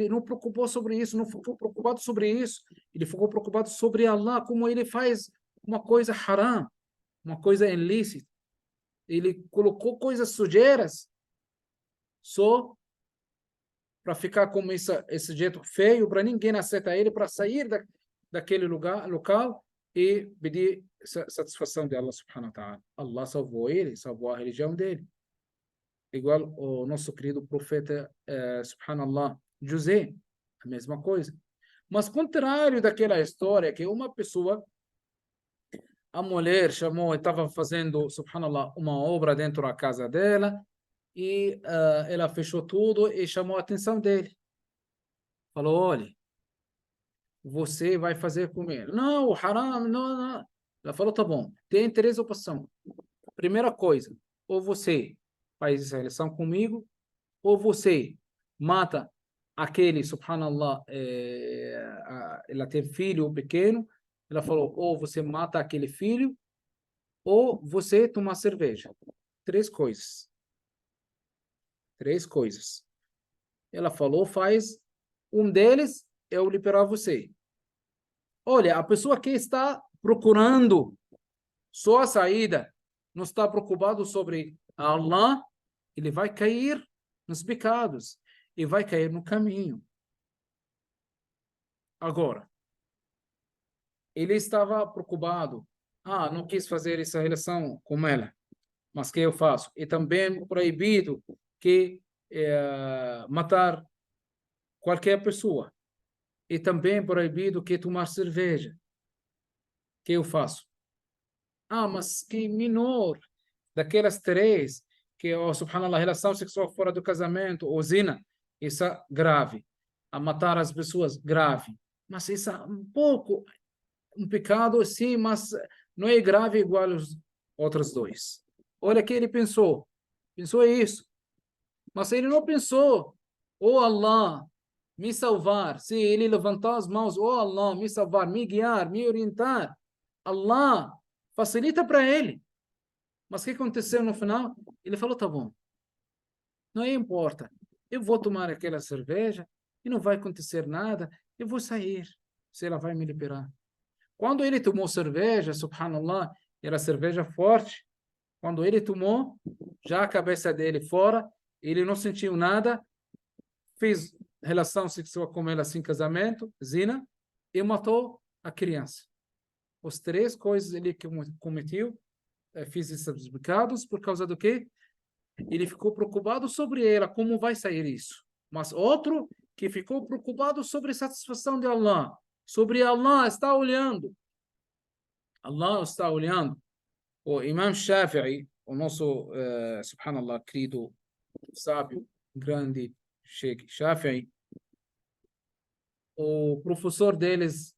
não preocupou sobre isso, não ficou preocupado sobre isso. Ele ficou preocupado sobre Allah, como ele faz uma coisa haram, uma coisa ilícita. Ele colocou coisas sujeiras só para ficar com esse jeito feio, para ninguém aceitar ele, para sair daquele local e pedir satisfação de Allah subhanahu wa ta'ala. Allah salvou ele, salvou a religião dele. Igual o nosso querido profeta, subhanallah, José, a mesma coisa. Mas contrário daquela história que uma pessoa, a mulher chamou, estava fazendo, subhanallah, uma obra dentro da casa dela e ela fechou tudo e chamou a atenção dele. Falou, olha, você vai fazer comigo. Não, o haram, não, não. Ela falou, tá bom, tem três opções. Primeira coisa, ou você faz essa relação comigo, ou você mata aquele, subhanallah, ela tem filho pequeno, ela falou, ou você mata aquele filho, ou você toma cerveja. Três coisas. Três coisas. Ela falou, faz um deles, eu liberar você. Olha, a pessoa que está procurando só a saída, não está preocupado sobre Allah, ele vai cair nos pecados e vai cair no caminho. Agora, ele estava preocupado. Não quis fazer essa relação com ela, mas que eu faço? E também proibido que matar qualquer pessoa. E também proibido que tomar cerveja. Que eu faço? Mas que menor daquelas três, que, subhanallah, relação sexual fora do casamento, ou zina, isso é grave. A matar as pessoas, grave. Mas isso é um pecado, sim, mas não é grave igual os outros dois. Olha que ele pensou isso. Mas ele não pensou, Allah, me salvar. Se ele levantar as mãos, Allah, me salvar, me guiar, me orientar, Allah facilita para ele. Mas o que aconteceu no final? Ele falou, tá bom, não importa, eu vou tomar aquela cerveja e não vai acontecer nada, eu vou sair, se ela vai me liberar. Quando ele tomou cerveja, subhanallah, era cerveja forte, quando ele tomou, já a cabeça dele fora, ele não sentiu nada, fez relação sexual com ela sem casamento, zina, e matou a criança. Os três coisas ele cometeu, fez esses pecados por causa do quê? Ele ficou preocupado sobre ela, como vai sair isso. Mas outro que ficou preocupado sobre a satisfação de Allah, sobre Allah está olhando. Allah está olhando. O Imam Shafi'i, o nosso, subhanallah, querido sábio, grande Sheikh Shafi'i, o professor deles,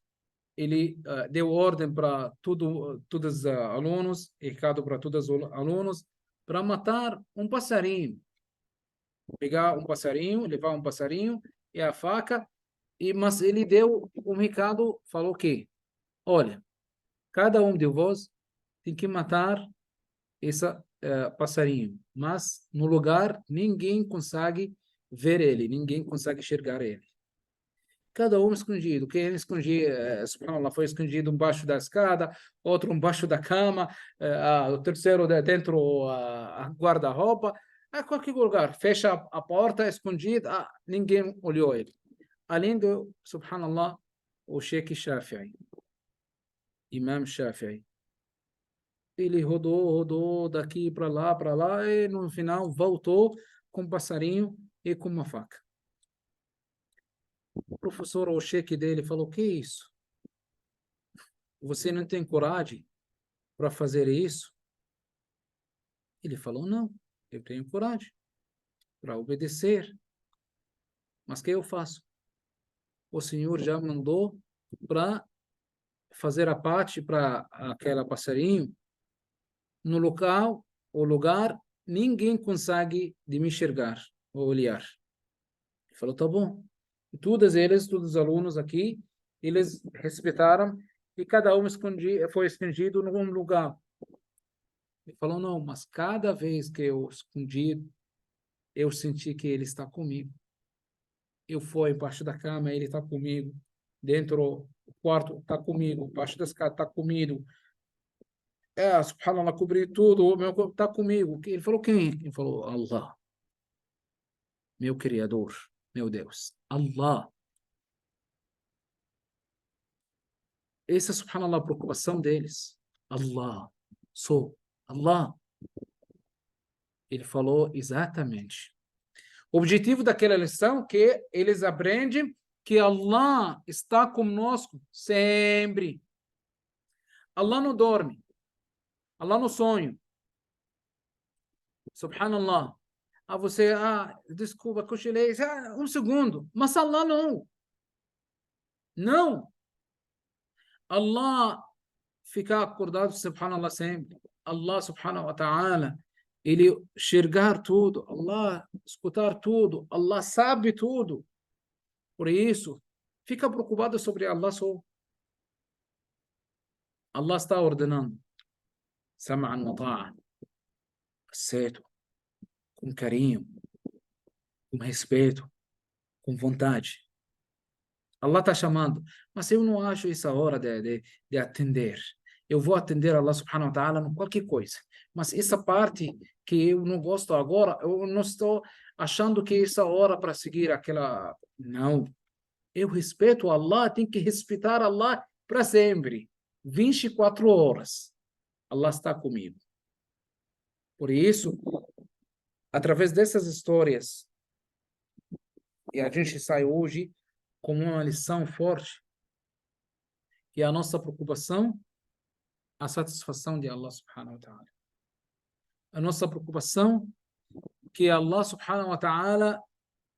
ele deu ordem para todos os alunos, recado para todos os alunos, para matar um passarinho. Pegar um passarinho, levar um passarinho e a faca Mas ele deu um recado, falou que, olha, cada um de vós tem que matar esse passarinho, mas no lugar ninguém consegue ver ele, ninguém consegue enxergar ele. Cada um escondido. Quem escondia, subhanallah, foi escondido embaixo da escada, outro embaixo da cama, o terceiro dentro a guarda-roupa, a qualquer lugar. Fecha a porta, escondido, ninguém olhou ele. Além do, subhanallah, o Sheikh Shafi'i, Imam Shafi'i. Ele rodou daqui para lá, e no final voltou com um passarinho e com uma faca. O professor, o chefe dele, falou: que isso? Você não tem coragem para fazer isso? Ele falou: não, eu tenho coragem para obedecer. Mas o que eu faço? O Senhor já mandou para fazer a parte para aquela passarinho no local, o lugar, ninguém consegue de me enxergar ou olhar. Ele falou: tá bom. E todos os alunos aqui, eles respeitaram e cada um foi escondido num lugar. Ele falou: não, mas cada vez que eu escondi, eu senti que ele está comigo. Eu fui embaixo da cama, ele está comigo. Dentro do quarto, está comigo. Embaixo da escada, está comigo. Subhanallah, cobri tudo, o meu corpo está comigo. Ele falou: quem? Ele falou: Allah, meu Criador, meu Deus. Allah. Essa é, subhanallah, a preocupação deles. Allah, sou Allah. Ele falou exatamente. O objetivo daquela lição é que eles aprendem que Allah está conosco sempre. Allah não dorme. Allah não sonha. Subhanallah. Desculpa, cochilei. Um segundo. Mas Allah não. Não. Allah ficar acordado, subhanallah, sempre. Allah, subhanahu wa ta'ala, ele enxergar tudo. Allah escutar tudo. Allah sabe tudo. Por isso, fica preocupado sobre Allah só. Allah está ordenando. Sam'an wa ta'a. Certo. Com carinho. Com respeito. Com vontade. Allah está chamando. Mas eu não acho essa hora de atender. Eu vou atender Allah subhanahu wa ta'ala em qualquer coisa. Mas essa parte que eu não gosto agora, eu não estou achando que essa hora para seguir aquela... Não. Eu respeito Allah, tenho que respeitar Allah para sempre. 24 horas. Allah está comigo. Por isso, através dessas histórias, e a gente sai hoje com uma lição forte, que é a nossa preocupação, a satisfação de Allah subhanahu wa ta'ala. A nossa preocupação que Allah subhanahu wa ta'ala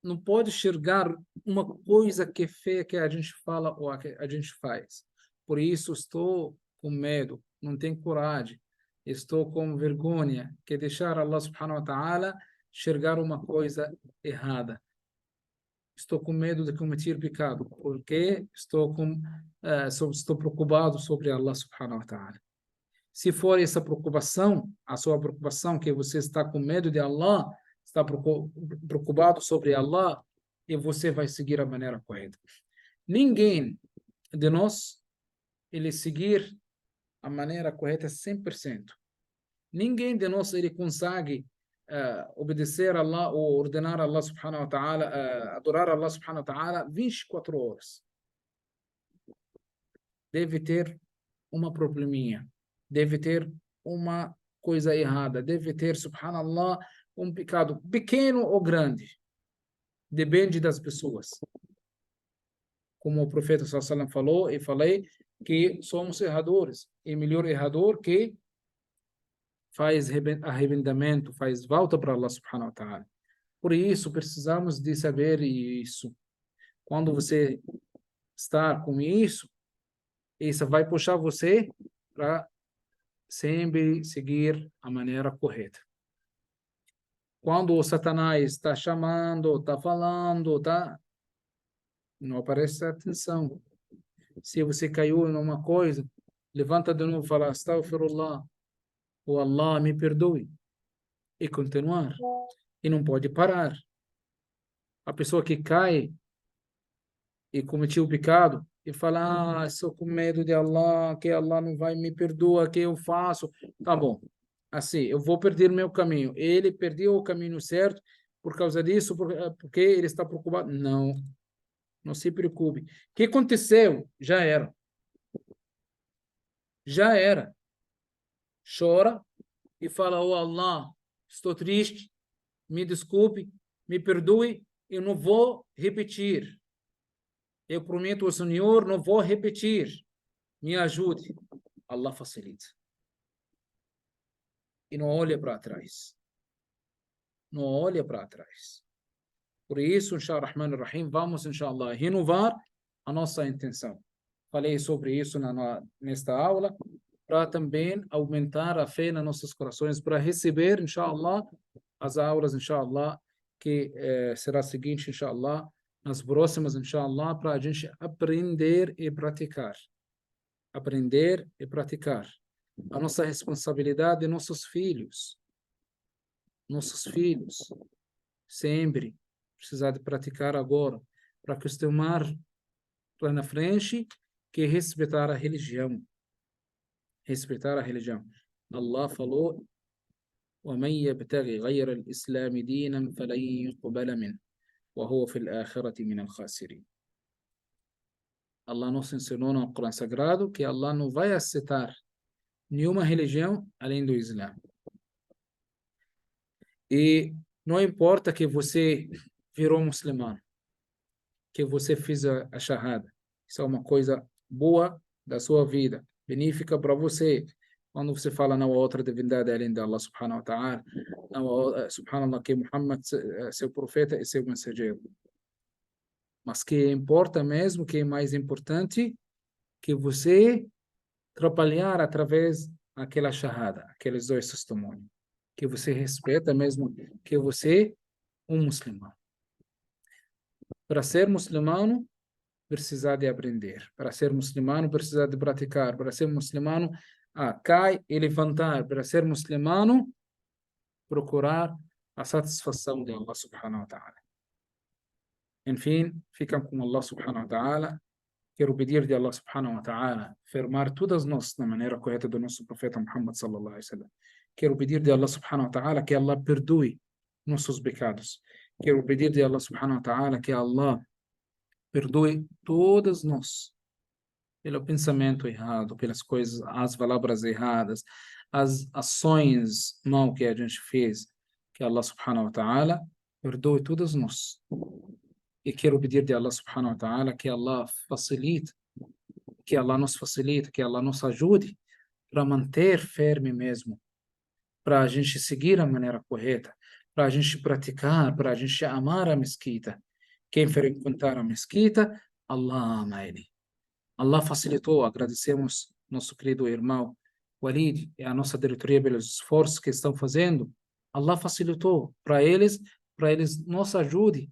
não pode enxergar uma coisa que é feia que a gente fala ou que a gente faz. Por isso estou com medo, não tenho coragem, estou com vergonha que deixar Allah subhanahu wa ta'ala enxergar uma coisa errada. Estou com medo de cometer pecado, porque estou preocupado sobre Allah subhanahu wa ta'ala. Se for essa preocupação, a sua preocupação que você está com medo de Allah, está preocupado sobre Allah, e você vai seguir a maneira correta. Ninguém de nós, ele seguir a maneira correta 100%. Ninguém de nós, ele consegue obedecer a Allah ou ordenar a Allah subhanahu wa ta'ala, adorar a Allah subhanahu wa ta'ala 24 horas. Deve ter uma probleminha, deve ter uma coisa errada, deve ter, subhanallah, um pecado pequeno ou grande. Depende das pessoas. Como o profeta sallallahu alaihi wasallam falou, e falei que somos erradores, e melhor errador que faz arrependimento, faz volta para Allah subhanahu wa ta'ala. Por isso, precisamos de saber isso. Quando você está com isso vai puxar você para sempre seguir a maneira correta. Quando o Satanás está chamando, está falando, não aparece atenção. Se você caiu em uma coisa, levanta de novo e fala, astaghfirullah, ou Allah me perdoe, e continuar. E não pode parar. A pessoa que cai e cometeu o pecado e fala, estou com medo de Allah, que Allah não vai me perdoar, que eu faço? Tá bom. Assim, eu vou perder meu caminho. Ele perdeu o caminho certo por causa disso, porque ele está preocupado. Não, não se preocupe. O que aconteceu? Já era. Já era. Chora e fala, oh Allah, estou triste, me desculpe, me perdoe, eu não vou repetir. Eu prometo ao Senhor, não vou repetir. Me ajude. Allah facilita. E não olha para trás. Não olha para trás. Por isso, inshallah rahim, vamos, inshallah, renovar a nossa intenção. Falei sobre isso nesta aula, para também aumentar a fé nos nossos corações, para receber, inshallah, as aulas, inshallah, que será seguinte, inshallah, nas próximas, inshallah, para a gente aprender e praticar. Aprender e praticar. A nossa responsabilidade é nossos filhos. Nossos filhos. Sempre precisar de praticar agora, para acostumar lá na frente, que é respeitar a religião. Respeitar a religião. Allah falou, وَمَنْ يَبْتَغِ غَيْرَ الْإِسْلَامِ دِينًا فَلَنْ يُقْبَلَ مِنْهُ وَهُوَ فِي الْآخِرَةِ مِنَ الْخَاسِرِينَ. Allah nos ensinou no Corão Sagrado que Allah não vai aceitar nenhuma religião além do Islã. E não importa que você virou muçulmano, que você fez a shahada. Isso é uma coisa boa da sua vida, benéfica para você. Quando você fala na outra divindade além de Allah subhanahu wa ta'ala, subhanallah, que Muhammad é seu profeta e seu mensageiro. Mas que importa mesmo, que é mais importante, que você trabalhar através daquela shahada, aqueles dois testemunhos. Que você respeita mesmo, que você é um muçulmano. Para ser muçulmano, precisar de aprender. Para ser muçulmano, precisar de praticar. Para ser muçulmano, cai e levantar. Para ser muçulmano, procurar a satisfação de Allah subhanahu wa ta'ala. Enfim, ficam com Allah subhanahu wa ta'ala. Quero pedir de Allah subhanahu wa ta'ala firmar todas nós na maneira correta do nosso profeta Muhammad sallallahu alaihi wasallam. Quero pedir de Allah subhanahu wa ta'ala que Allah perdoe nossos pecados. Quero pedir de Allah subhanahu wa ta'ala que Allah perdoe todas nós pelo pensamento errado, pelas coisas, as palavras erradas, as ações mal que a gente fez, que Allah subhanahu wa ta'ala perdoe todas nós. E quero pedir de Allah subhanahu wa ta'ala que Allah facilite, que Allah nos facilite, que Allah nos ajude para manter firme mesmo, para a gente seguir a maneira correta, para a gente praticar, para a gente amar a mesquita. Quem frequentar a mesquita, Allah ama ele. Allah facilitou, agradecemos nosso querido irmão Walid e a nossa diretoria pelos esforços que estão fazendo. Allah facilitou para eles nos ajude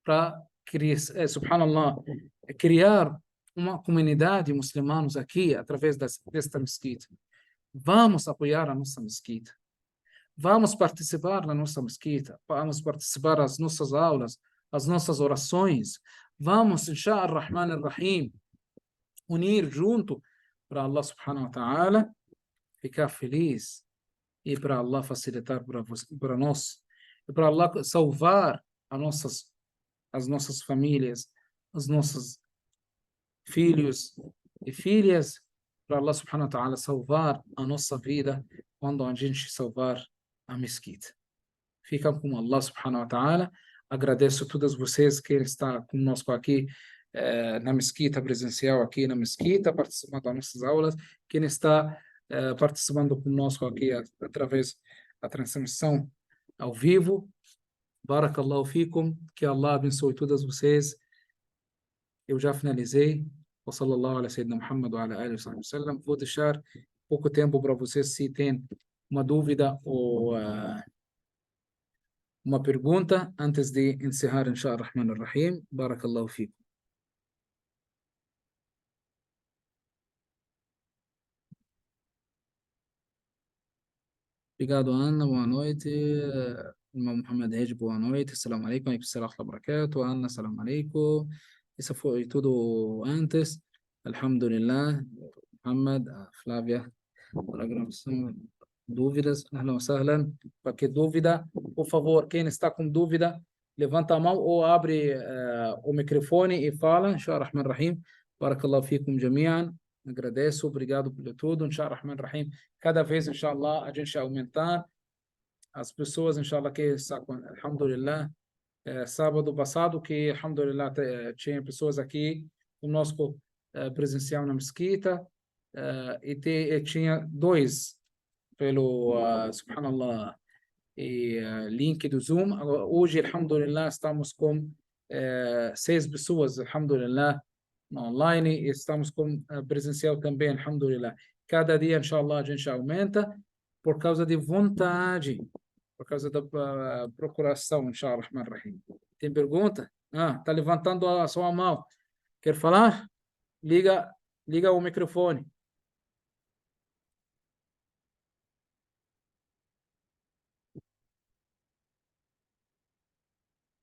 para criar, subhanallah, criar uma comunidade de muçulmanos aqui através desta mesquita. Vamos apoiar a nossa mesquita. Vamos participar na nossa mesquita. Vamos participar das nossas aulas, as nossas orações. Vamos, inshallah ar-Rahman ar-Rahim, unir junto para Allah subhanahu wa ta'ala ficar feliz e para Allah facilitar para nós e para Allah salvar as nossas famílias, os nossos filhos e filhas, para Allah subhanahu wa ta'ala salvar a nossa vida quando a gente salvar a mesquita. Ficam com Allah subhanahu wa ta'ala. Agradeço a todos vocês que estão conosco aqui na mesquita presencial, aqui na mesquita, participando das nossas aulas. Quem está participando conosco aqui através da transmissão ao vivo. Barakallahu fikum. Que Allah abençoe todos vocês. Eu já finalizei. Wa sallallahu ala sayyidina Muhammad wa ala alihi wa sallam. Vou deixar pouco tempo para vocês se tem uma dúvida ou uma pergunta antes de encerrar, inshallah ar-Rahman ar-Rahim. Barakallahu fikum. Obrigado, Ana. Boa noite. Irmão Mohamed Regi, boa noite. Assalamu alaikum. Alaikum salam wa barakatuh. Ana, assalamu alaikum. Isso foi tudo antes. Alhamdulillah. Mohamed, Flávia, programação. Dúvidas? Ahlan wa sahlan. Qualquer dúvida, por favor, quem está com dúvida, levanta a mão ou abre o microfone e fala. Inshallah Rahman Rahim. Barakallahu fikum jami'an. Agradeço, obrigado por tudo. Inshallah Rahman Rahim. Cada vez, inshallah, a gente aumentar as pessoas, inshallah, que está com, alhamdulillah, sábado passado, que, alhamdulillah, tinha pessoas aqui conosco presencial na mesquita, e tinha dois pelo, subhanallah, link do Zoom. Hoje, alhamdulillah, estamos com 6 pessoas, alhamdulillah, online, e estamos com presencial também, alhamdulillah. Cada dia, inshallah, a gente aumenta por causa de vontade, por causa da procuração, inshallah, Rahman Rahim. Tem pergunta? Tá levantando a sua mão. Quer falar? Liga o microfone.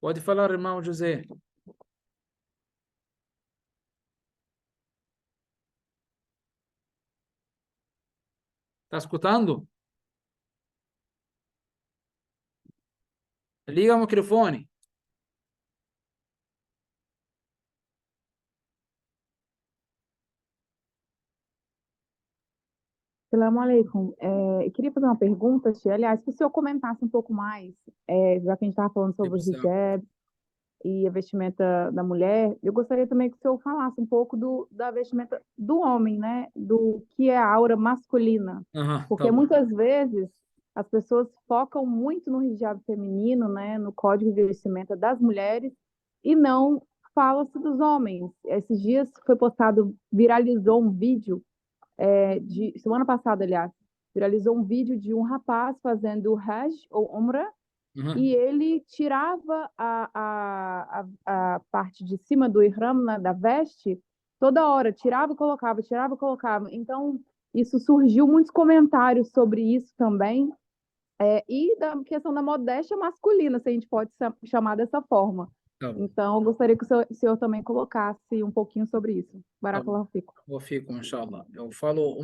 Pode falar, irmão José. Está escutando? Liga o microfone. Assalamu alaikum. Eu queria fazer uma pergunta, Tia. Aliás, que o senhor comentasse um pouco mais, já que a gente estava falando sobre o hijab e a vestimenta da mulher, eu gostaria também que o senhor falasse um pouco da vestimenta do homem, né? Do que é a aura masculina. Porque Tá. muitas vezes as pessoas focam muito no hijab feminino, né? No código de vestimenta das mulheres e não fala-se dos homens. Esses dias foi postado, viralizou um vídeo de semana passada, aliás, viralizou um vídeo de um rapaz fazendo Hajj ou Umrah e ele tirava a parte de cima do ihram, né, da veste, toda hora, tirava e colocava, tirava e colocava. Então, isso surgiu muitos comentários sobre isso também, e da questão da modéstia masculina, se a gente pode chamar dessa forma. Então, eu gostaria que o senhor também colocasse um pouquinho sobre isso. Barakallahu fikum. Vou ficar, inshallah. Eu falo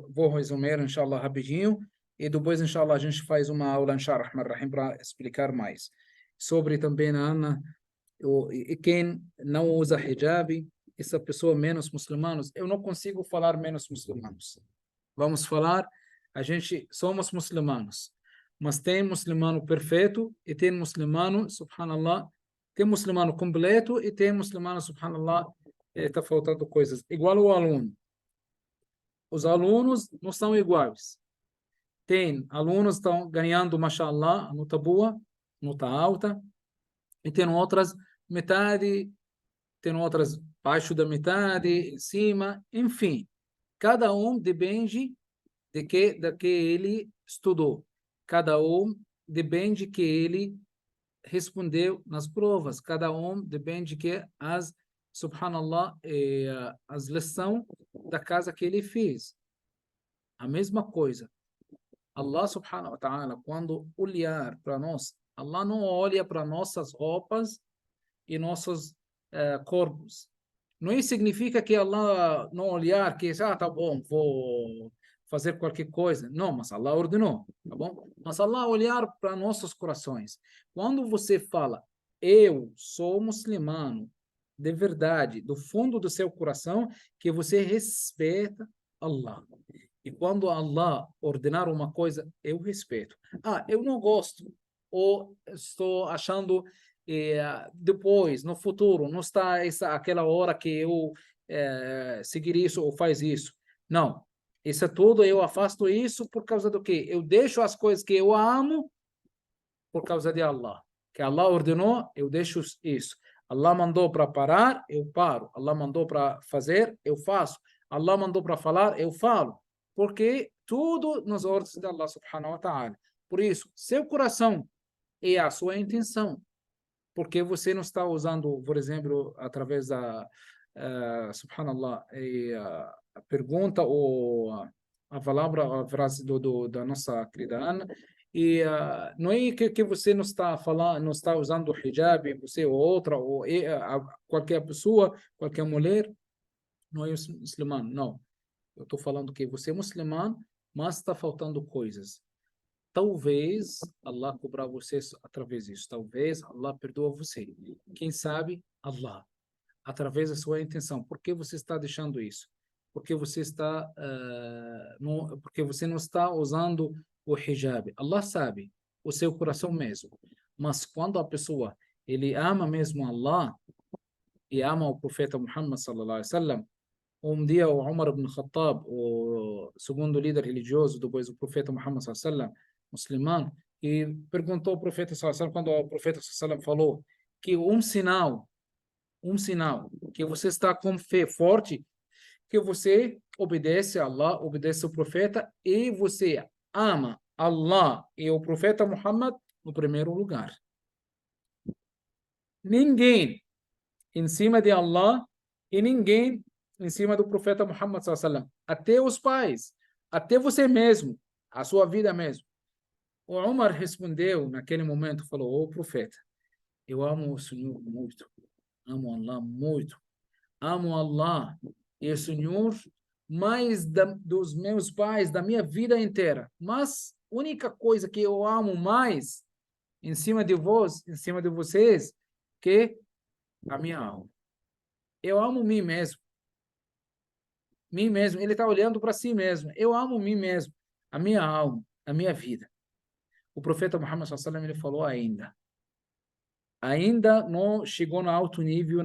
vou resumir, inshallah, rapidinho, e depois, inshallah, a gente faz uma aula, inshallah, Rahman Rahim, para explicar mais. Sobre também, Ana, e quem não usa hijab, essa pessoa menos muçulmanos, eu não consigo falar menos muçulmanos. Vamos falar, a gente somos muçulmanos, mas tem muçulmano perfeito e tem muçulmano, subhanallah, tem muçulmano completo e tem muçulmano, subhanallah, está faltando coisas. Igual o aluno. Os alunos não são iguais. Tem alunos que estão ganhando, mashallah, nota boa, nota alta, e tem outras metade, tem outras abaixo da metade, em cima, enfim. Cada um depende da que ele estudou. Cada um depende que ele respondeu nas provas. Cada um depende que subhanallah, as lições da casa que ele fez. A mesma coisa. Allah subhanahu wa ta'ala, quando olhar para nós, Allah não olha para nossas roupas e nossos corpos. Não significa que Allah não olhar, que tá bom, vou fazer qualquer coisa. Não, mas Allah ordenou, tá bom? Mas Allah olhar para nossos corações. Quando você fala, eu sou muçulmano, de verdade, do fundo do seu coração, que você respeita Allah. E quando Allah ordenar uma coisa, eu respeito. Eu não gosto, ou estou achando depois, no futuro, não está aquela hora que eu seguir isso ou faz isso. Não. Isso é tudo, eu afasto isso por causa do quê? Eu deixo as coisas que eu amo por causa de Allah. Que Allah ordenou, eu deixo isso. Allah mandou para parar, eu paro. Allah mandou para fazer, eu faço. Allah mandou para falar, eu falo. Porque tudo nos ordens de Allah subhanahu wa ta'ala. Por isso, seu coração é a sua intenção. Porque você não está usando, por exemplo, através da, subhanallah, a pergunta ou a palavra, a frase da nossa querida Ana, e não é que você não está falando, não está usando hijab, você ou outra, ou qualquer pessoa, qualquer mulher, não é muçulmano, não. Eu estou falando que você é muçulmano, mas está faltando coisas. Talvez Allah cobrar você através disso. Talvez Allah perdoa você. Quem sabe? Allah. Através da sua intenção. Por que você está deixando isso? Porque você está, porque você não está usando o hijab. Allah sabe o seu coração mesmo. Mas quando a pessoa ele ama mesmo Allah e ama o profeta Muhammad sallallahu alaihi wasallam, um dia o Umar ibn Khattab, o segundo líder religioso depois do profeta Muhammad sallallahu alaihi wasallam, muçulmano, e perguntou ao profeta sallallahu alaihi wasallam, quando o profeta sallallahu alaihi wasallam falou que um sinal que você está com fé forte, que você obedece a Allah, obedece ao profeta e você ama Allah e o profeta Muhammad no primeiro lugar. Ninguém em cima de Allah e ninguém em cima do profeta Muhammad sallallahu alaihi wasallam. Até os pais, até você mesmo, a sua vida mesmo. O Umar respondeu naquele momento, falou: "Ô profeta, eu amo o Senhor muito, amo Allah muito, amo Allah e o Senhor mais dos meus pais, da minha vida inteira. Mas a única coisa que eu amo mais em cima de vós, em cima de vocês, que a minha alma. Eu amo mim mesmo. Mim mesmo. Ele está olhando para si mesmo. Eu amo mim mesmo, a minha alma, a minha vida." O profeta Muhammad sallallahu alaihi wasallam ele falou ainda não chegou no alto nível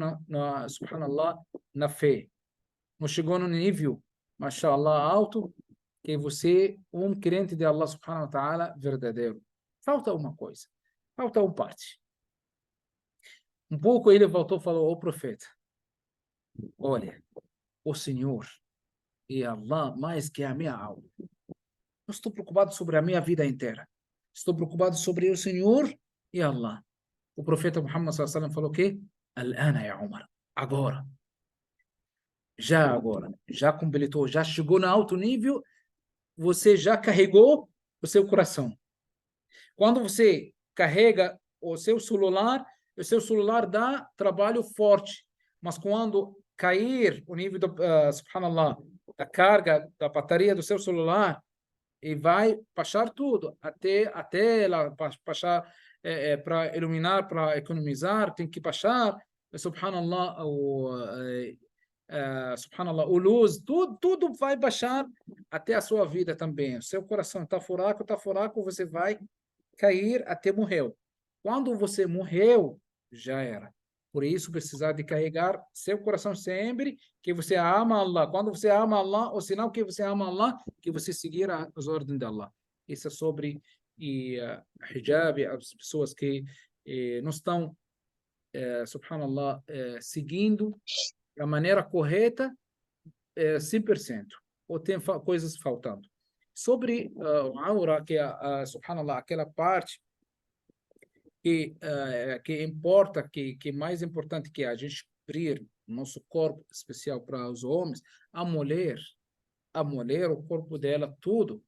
subhanallah, na fé. Não chegou no nível, mashallah, alto, que você um crente de Allah subhanahu wa ta'ala verdadeiro. Falta uma coisa. Falta uma parte. Um pouco ele voltou e falou: "Ô profeta, olha, o Senhor e Allah mais que a minha alma. Eu estou preocupado sobre a minha vida inteira. Estou preocupado sobre o Senhor e Allah." O profeta Muhammad sallallahu alaihi wasallam falou que Al-ana ya Umar. Agora. Já completou, já chegou no alto nível, você já carregou o seu coração. Quando você carrega o seu celular dá trabalho forte. Mas quando cair o nível subhanallah, da carga, da bateria do seu celular, e vai baixar tudo, até ela baixar para iluminar, para economizar, tem que baixar, subhanallah, subhanallah, o luz, tudo vai baixar até a sua vida também. O seu coração está furaco, você vai cair até morrer. Quando você morreu, já era. Por isso, precisar de carregar seu coração sempre que você ama Allah. Quando você ama Allah, o sinal que você ama Allah, que você seguir as ordens de Allah. Isso é sobre hijab, as pessoas que não estão, subhanallah, seguindo da maneira correta, 100%. Ou tem coisas faltando. Sobre o aura, que é, subhanallah, aquela parte que importa, que mais importante que a gente abrir nosso corpo especial para os homens, a mulher, o corpo dela tudo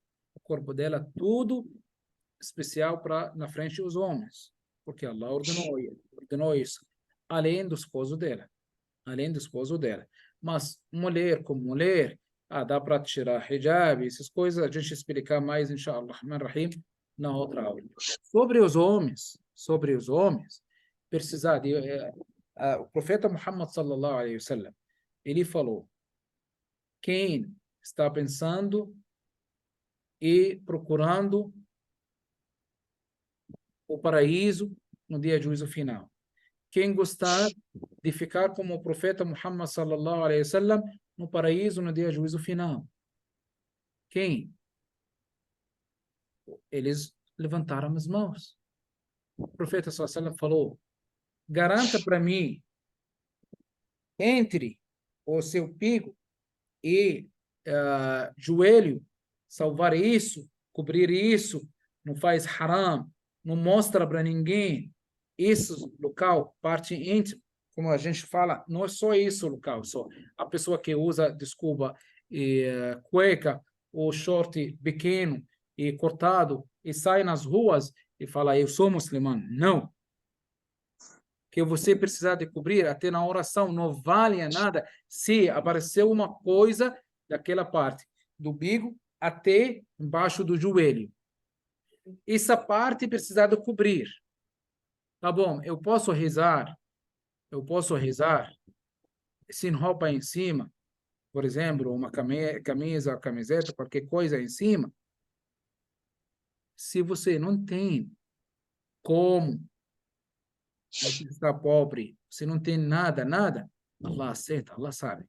especial para na frente dos homens, porque Allah ordenou isso, além do esposo dela, Mas mulher como mulher, dá para tirar hijab, essas coisas a gente explicar mais, inshallah, rahim, na outra aula. Sobre os homens, precisar de o profeta Muhammad sallallahu alaihi wasallam, ele falou: quem está pensando e procurando o paraíso no dia de juízo final, quem gostar de ficar como o profeta Muhammad sallallahu alaihi wasallam no paraíso no dia de juízo final, quem? Eles levantaram as mãos. O profeta sallallahu alaihi wasallam falou: garanta para mim entre o seu pico e joelho, salvar isso, cobrir isso, não faz haram, não mostra para ninguém. Esse local, parte íntima, como a gente fala, não é só isso local, só a pessoa que usa, desculpa, cueca o short pequeno e cortado e sai nas ruas e fala, eu sou muçulmano. Não. Que você precisar de cobrir até na oração não vale nada se apareceu uma coisa daquela parte do bico até embaixo do joelho. Essa parte precisar de cobrir. Tá bom, eu posso rezar sem roupa em cima, por exemplo, uma camisa, camiseta, qualquer coisa em cima. Se você não tem como, você está pobre, você não tem nada, Allah aceita, Allah sabe.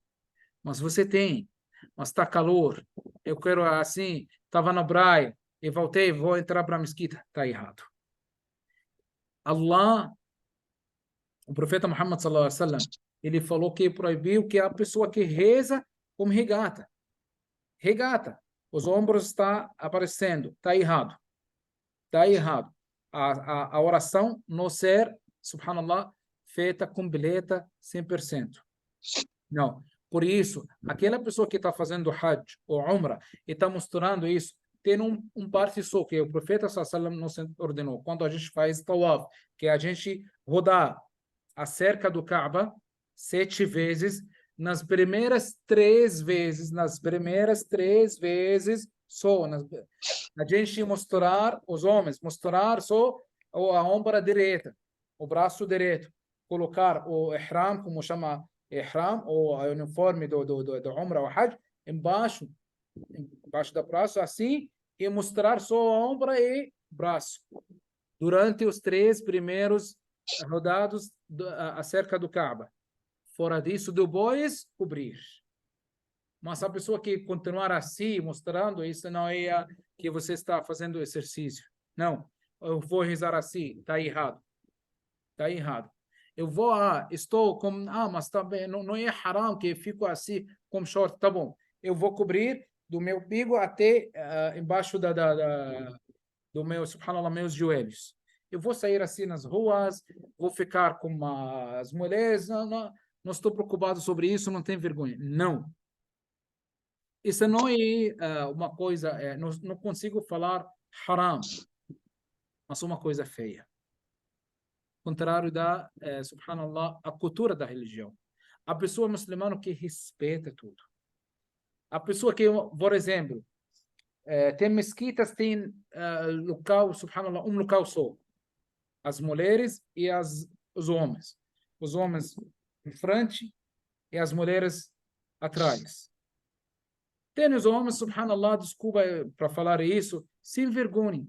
Mas você tem, mas está calor, eu quero assim, estava na praia, e voltei, vou entrar para a mesquita, está errado. Allah, o profeta Muhammad sallallahu alaihi wasallam, ele falou que proibiu que a pessoa que reza como regata. Regata. Os ombros estão aparecendo. Está errado. Está errado. A oração não ser, subhanallah, feita completa 100%. Não. Por isso, aquela pessoa que está fazendo Hajj ou Umrah e está mostrando isso, tem um parte só que o profeta sallallahu alaihi wasallam nos ordenou. Quando a gente faz tawaf, que a gente rodar a cerca do Kaaba 7 vezes, nas primeiras 3 vezes só, a gente mostrar, os homens, mostrar só a ombra direita, o braço direito, colocar o ihram, como chama ihram, ou o uniforme do Umrah ou Hajj, embaixo do braço, assim, e mostrar só a ombra e braço. Durante os 3 primeiros rodados acerca do Kaaba. Fora disso, depois cobrir. Mas a pessoa que continuar assim, mostrando, isso não é que você está fazendo exercício. Não, eu vou rezar assim, está errado. Está errado. Eu vou, estou com, mas também não é haram que eu fico assim, com short, tá bom. Eu vou cobrir do meu bico até embaixo do meu, subhanallah, meus joelhos. Eu vou sair assim nas ruas, vou ficar com as mulheres, não estou preocupado sobre isso, não tem vergonha. Não. Isso não é uma coisa, não consigo falar haram, mas uma coisa feia. Contrário da, subhanallah, a cultura da religião. A pessoa muçulmana que respeita tudo. A pessoa que, por exemplo, tem mesquitas, tem local, subhanallah, um local só. As mulheres e os homens. Os homens em frente e as mulheres atrás. Tem os homens, subhanallah, desculpa para falar isso, sem vergonha.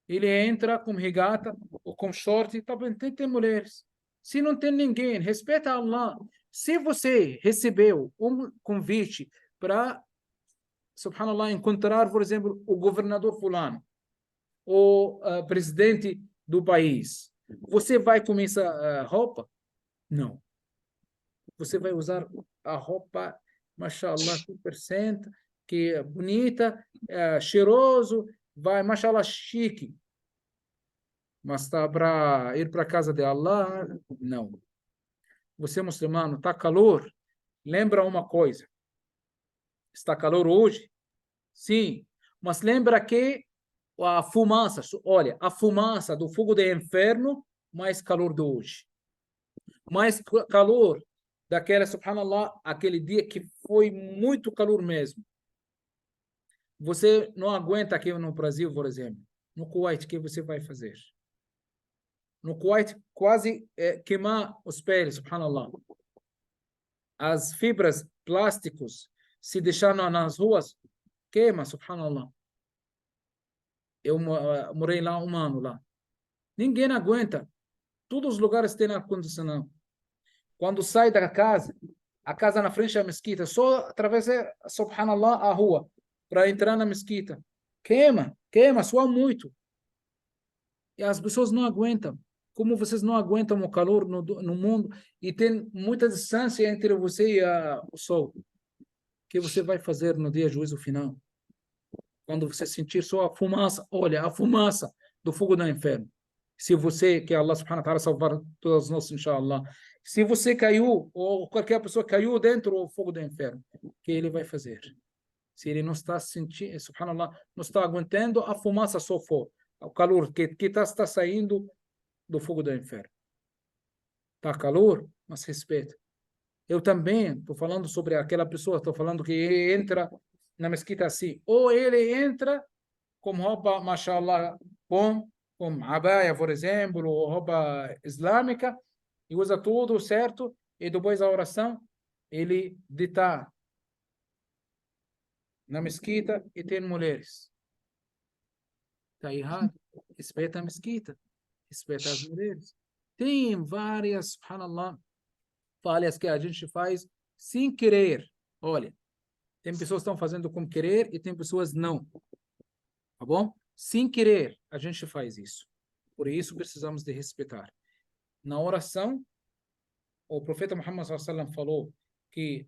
Ele entra com regata ou com short, tá bem, tem mulheres. Se não tem ninguém, respeita Allah. Se você recebeu um convite para, subhanallah, encontrar, por exemplo, o governador fulano, ou presidente do país, você vai com essa roupa? Não. Você vai usar a roupa, mashallah, 100%, que é bonita, cheiroso, vai, mashallah, chique. Mas está para ir para a casa de Allah? Não. Você, muçulmano, está calor? Lembra uma coisa. Está calor hoje? Sim. Mas lembra que a fumaça, olha, a fumaça do fogo do inferno, mais calor de hoje. Mais calor daquela, subhanallah, aquele dia que foi muito calor mesmo. Você não aguenta aqui no Brasil, por exemplo. No Kuwait, o que você vai fazer? No Kuwait, quase queimar os pés, subhanallah. As fibras plásticos, se deixar nas ruas, queima, subhanallah. Eu morei lá 1 ano lá. Ninguém aguenta. Todos os lugares têm ar-condicionado. Quando sai da casa, a casa na frente da mesquita, só atravessa, subhanallah, a rua para entrar na mesquita. Queima, soa muito. E as pessoas não aguentam. Como vocês não aguentam o calor no mundo e tem muita distância entre você e o sol. O que você vai fazer no dia do juízo final? Quando você sentir só a fumaça, olha, a fumaça do fogo do inferno. Se você, que Allah subhanahu wa ta'ala salvar todos nós, inshallah. Se você caiu, ou qualquer pessoa caiu dentro do fogo do inferno, o que ele vai fazer? Se ele não está sentindo, subhanallah, não está aguentando a fumaça só for, o calor que está saindo do fogo do inferno. Está calor, mas respeita. Eu também estou falando sobre aquela pessoa, estou falando que entra na mesquita assim, ou ele entra com roupa, mashallah, com abaya, por exemplo, ou roupa islâmica, e usa tudo certo, e depois da oração, ele dita na mesquita e tem mulheres. Está errado. Respeita a mesquita, respeita as mulheres. Tem várias, subhanallah, falhas que a gente faz sem querer. Olha, tem pessoas que estão fazendo com querer e tem pessoas não. Tá bom? Sem querer, a gente faz isso. Por isso, precisamos de respeitar. Na oração, o profeta Muhammad sallallahu alaihi wasallam falou que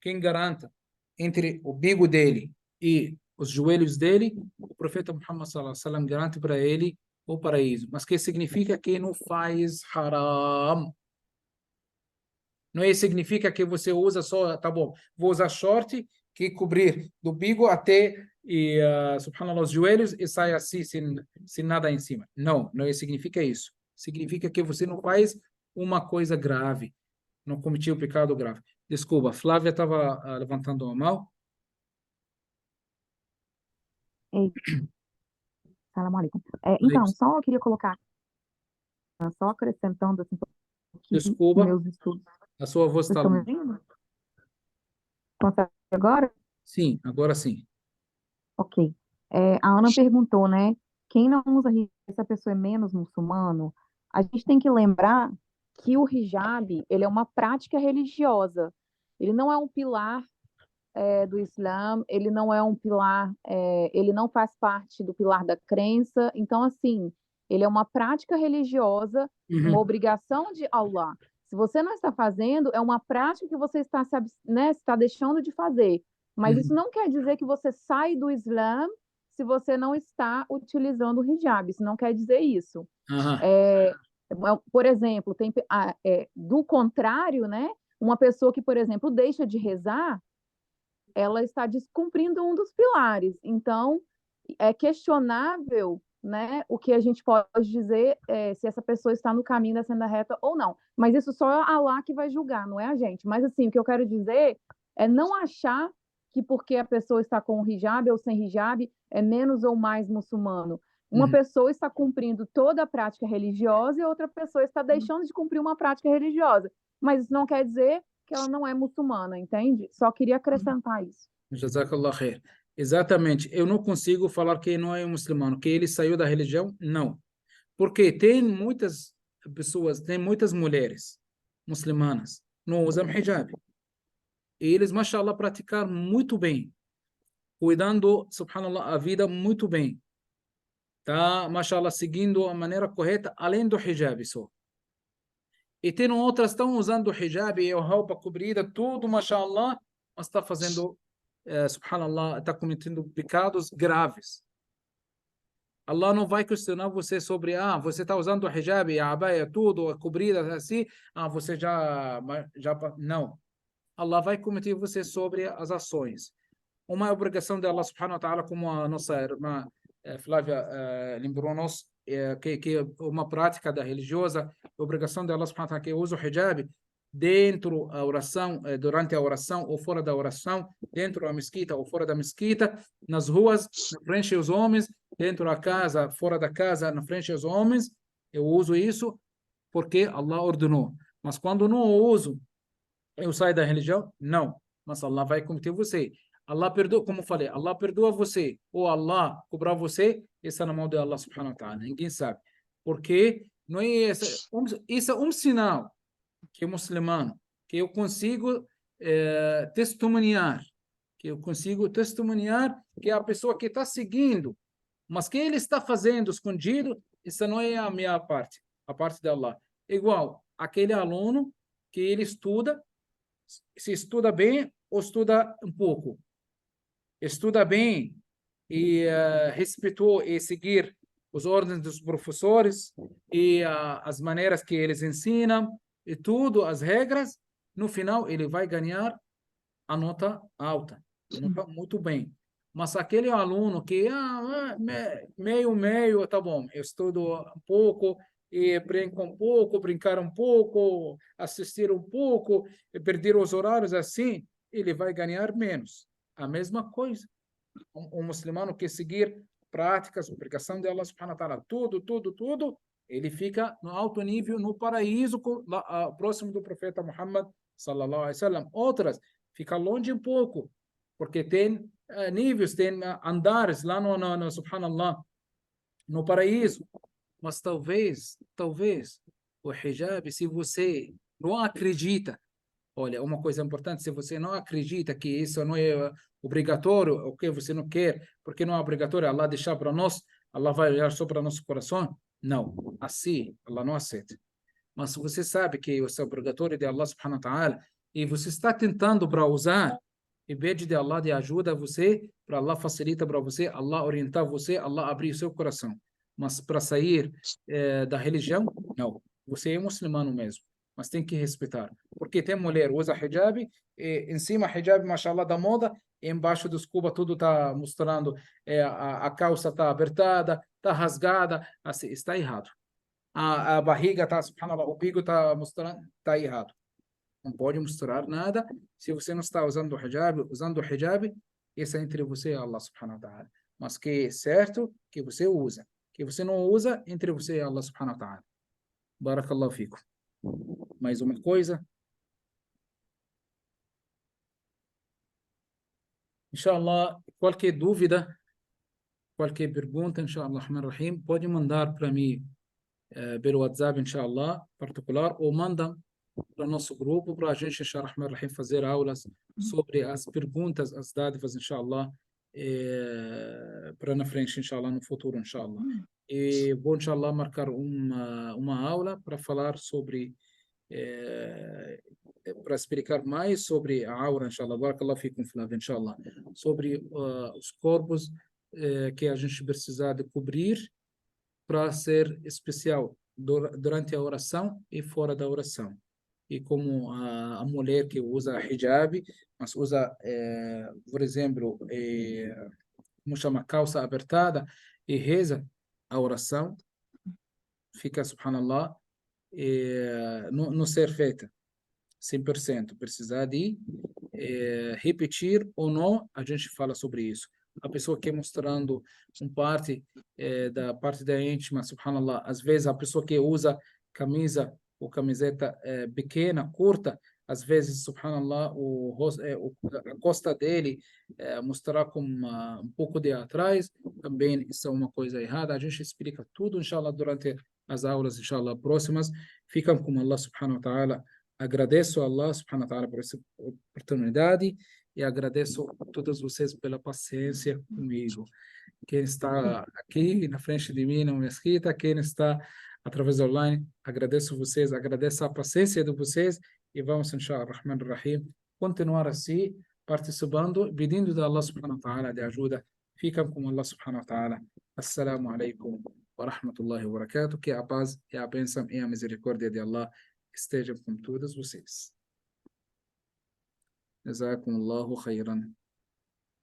quem garanta entre o bico dele e os joelhos dele, o profeta Muhammad sallallahu alaihi wasallam garante para ele o paraíso. Mas que significa que não faz haram. Não é, significa que você usa só, tá bom, vou usar short que cobrir do bico até subhanallah, os joelhos e sai assim sem nada em cima. Não, não significa isso. Significa que você não faz uma coisa grave, não cometeu um pecado grave. Desculpa, Flávia estava levantando a mão. Ei, salam alaikum. Então, só eu queria colocar, só acrescentando assim, um pouquinho Desculpa, meus estudos. a sua voz Vocês está estão me longe. ouvindo? Consegue agora? Sim, agora sim. Ok. A Ana perguntou, né? Quem não usa hijab, essa pessoa é menos muçulmano? A gente tem que lembrar que o hijab, ele é uma prática religiosa. Ele não é um pilar do Islã, ele não é um pilar, ele não faz parte do pilar da crença. Então, assim, ele é uma prática religiosa, uma Uhum, obrigação de Allah. Se você não está fazendo, é uma prática que você está, né, está deixando de fazer. Mas isso uhum, não quer dizer que você sai do Islã se você não está utilizando o hijab. Isso não quer dizer isso. aham, É, por exemplo, do contrário, né? Uma pessoa que, por exemplo, deixa de rezar, ela está descumprindo um dos pilares. Então, é questionável, né, o que a gente pode dizer se essa pessoa está no caminho da senda reta ou não. Mas isso só é Allah que vai julgar, não é a gente. Mas, assim, o que eu quero dizer é não achar que porque a pessoa está com hijab ou sem hijab é menos ou mais muçulmano. Uma uhum. pessoa está cumprindo toda a prática religiosa e outra pessoa está deixando de cumprir uma prática religiosa. Mas isso não quer dizer que ela não é muçulmana, entende? Só queria acrescentar isso. Jazakallah khair. Exatamente. Eu não consigo falar que não é um muçulmano, que ele saiu da religião, não. Porque tem muitas pessoas, tem muitas mulheres muçulmanas, não usam hijab. E eles, mashallah, praticaram muito bem, cuidando, subhanallah, a vida muito bem. Tá, mashallah, seguindo a maneira correta, além do hijab só. E tem outras que estão usando o hijab e a roupa cobrida, tudo, mashallah, mas está fazendo, subhanallah, está cometendo pecados graves. Allah não vai questionar você sobre, você está usando o hijab, a abaya, tudo, a cobrida, assim, você já, não. Allah vai cometer você sobre as ações. Uma obrigação de Allah subhanahu wa ta'ala, como a nossa irmã Flávia lembrou-nos, que é uma prática da religiosa, a obrigação de Allah subhanahu wa ta'ala que usa o hijab dentro da oração, durante a oração ou fora da oração, dentro da mesquita ou fora da mesquita, nas ruas, na frente dos homens, dentro da casa, fora da casa, na frente dos homens. Eu uso isso porque Allah ordenou. Mas quando não uso, eu saio da religião? Não. Mas Allah vai cometer você. Allah perdoa, como eu falei, Allah perdoa você, ou Allah cobrar você, isso é na mão de Allah subhanahu wa ta'ala. Ninguém sabe. Porque não é isso é um sinal que é muçulmano, que eu consigo testemunhar, que a pessoa que está seguindo, mas que ele está fazendo escondido, isso não é a minha parte, a parte de Allah. Igual aquele aluno que ele estuda, se estuda bem ou estuda um pouco. Estuda bem e respeitou e seguir os ordens dos professores e as maneiras que eles ensinam e tudo, as regras, no final ele vai ganhar a nota alta. muito bem. Mas aquele aluno que, meio, tá bom, eu estudo um pouco, e brinco um pouco, brincar um pouco, assistir um pouco, e perder os horários assim, ele vai ganhar menos. A mesma coisa. Um muçulmano que seguir práticas, obrigação de Allah subhanahu wa ta'ala, tudo, ele fica no alto nível, no paraíso, próximo do profeta Muhammad, sallallahu alaihi wasallam. Outras, fica longe um pouco, porque tem níveis, tem andares lá no subhanallah, no paraíso. Mas talvez, o hijab, se você não acredita. Olha, uma coisa importante, se você não acredita que isso não é obrigatório, o que você não quer, porque não é obrigatório Allah deixar para nós, Allah vai olhar só para nosso coração? Não, assim, Allah não aceita. Mas se você sabe que isso é obrigatório de Allah subhanahu wa ta'ala, e você está tentando para usar, em vez de Allah de ajuda você, para Allah facilita para você, Allah orientar você, Allah abrir o seu coração. Mas para sair da religião, não. Você é muçulmano mesmo, mas tem que respeitar. Porque tem mulher usa hijab, e em cima hijab, mashallah, da moda, e embaixo dos cubas tudo está mostrando, a calça está apertada, está rasgada, assim, está errado. A barriga está, subhanallah, o bico está mostrando, está errado. Não pode misturar nada. Se você não está usando o hijab, isso é entre você e Allah subhanahu wa ta'ala. Mas que é certo que você usa. Que você não usa, entre você e Allah subhanahu wa ta'ala. Barakallahu fikum. Mais uma coisa. Inshallah, qualquer dúvida, qualquer pergunta, inshallah, Rahman Rahim, pode mandar para mim pelo WhatsApp, inshallah, particular, ou manda para o nosso grupo, para a gente, inshallah, Rahman Rahim, fazer aulas sobre as perguntas, as dádivas, inshallah, para na frente, inshallah, no futuro, inshallah. E vou, inshallah, marcar uma aula para falar sobre, para explicar mais sobre a aura, inshallah, barakallahu fikum, Flávio, inshallah, sobre os corpos que a gente precisa de cobrir para ser especial durante a oração e fora da oração. E como a mulher que usa hijab, mas usa, por exemplo, como chama, calça apertada e reza a oração, fica, subhanallah, não ser feita 100%. Precisar de repetir ou não, a gente fala sobre isso. A pessoa que é mostrando da parte da íntima, subhanallah, às vezes a pessoa que usa camisa ou camiseta pequena, curta, às vezes, subhanallah, a costa dele mostrar com um pouco de atrás, também isso é uma coisa errada. A gente explica tudo, inshallah, durante as aulas, inshallah, próximas. Ficam com Allah subhanahu wa ta'ala. Agradeço a Allah subhanahu wa ta'ala por essa oportunidade e agradeço a todos vocês pela paciência comigo. Quem está aqui na frente de mim, na mesquita, quem está através online, agradeço vocês, agradeço a paciência de vocês e vamos, inshallah, Rahman Rahim, continuar assim, participando, pedindo da Allah subhanahu wa ta'ala de ajuda. Ficam com Allah subhanahu wa ta'ala. Assalamu alaikum wa rahmatullahi wa barakatuh. Que a paz e a bênção e a misericórdia de Allah estejam com todos vocês. Jazakumullahu khairan.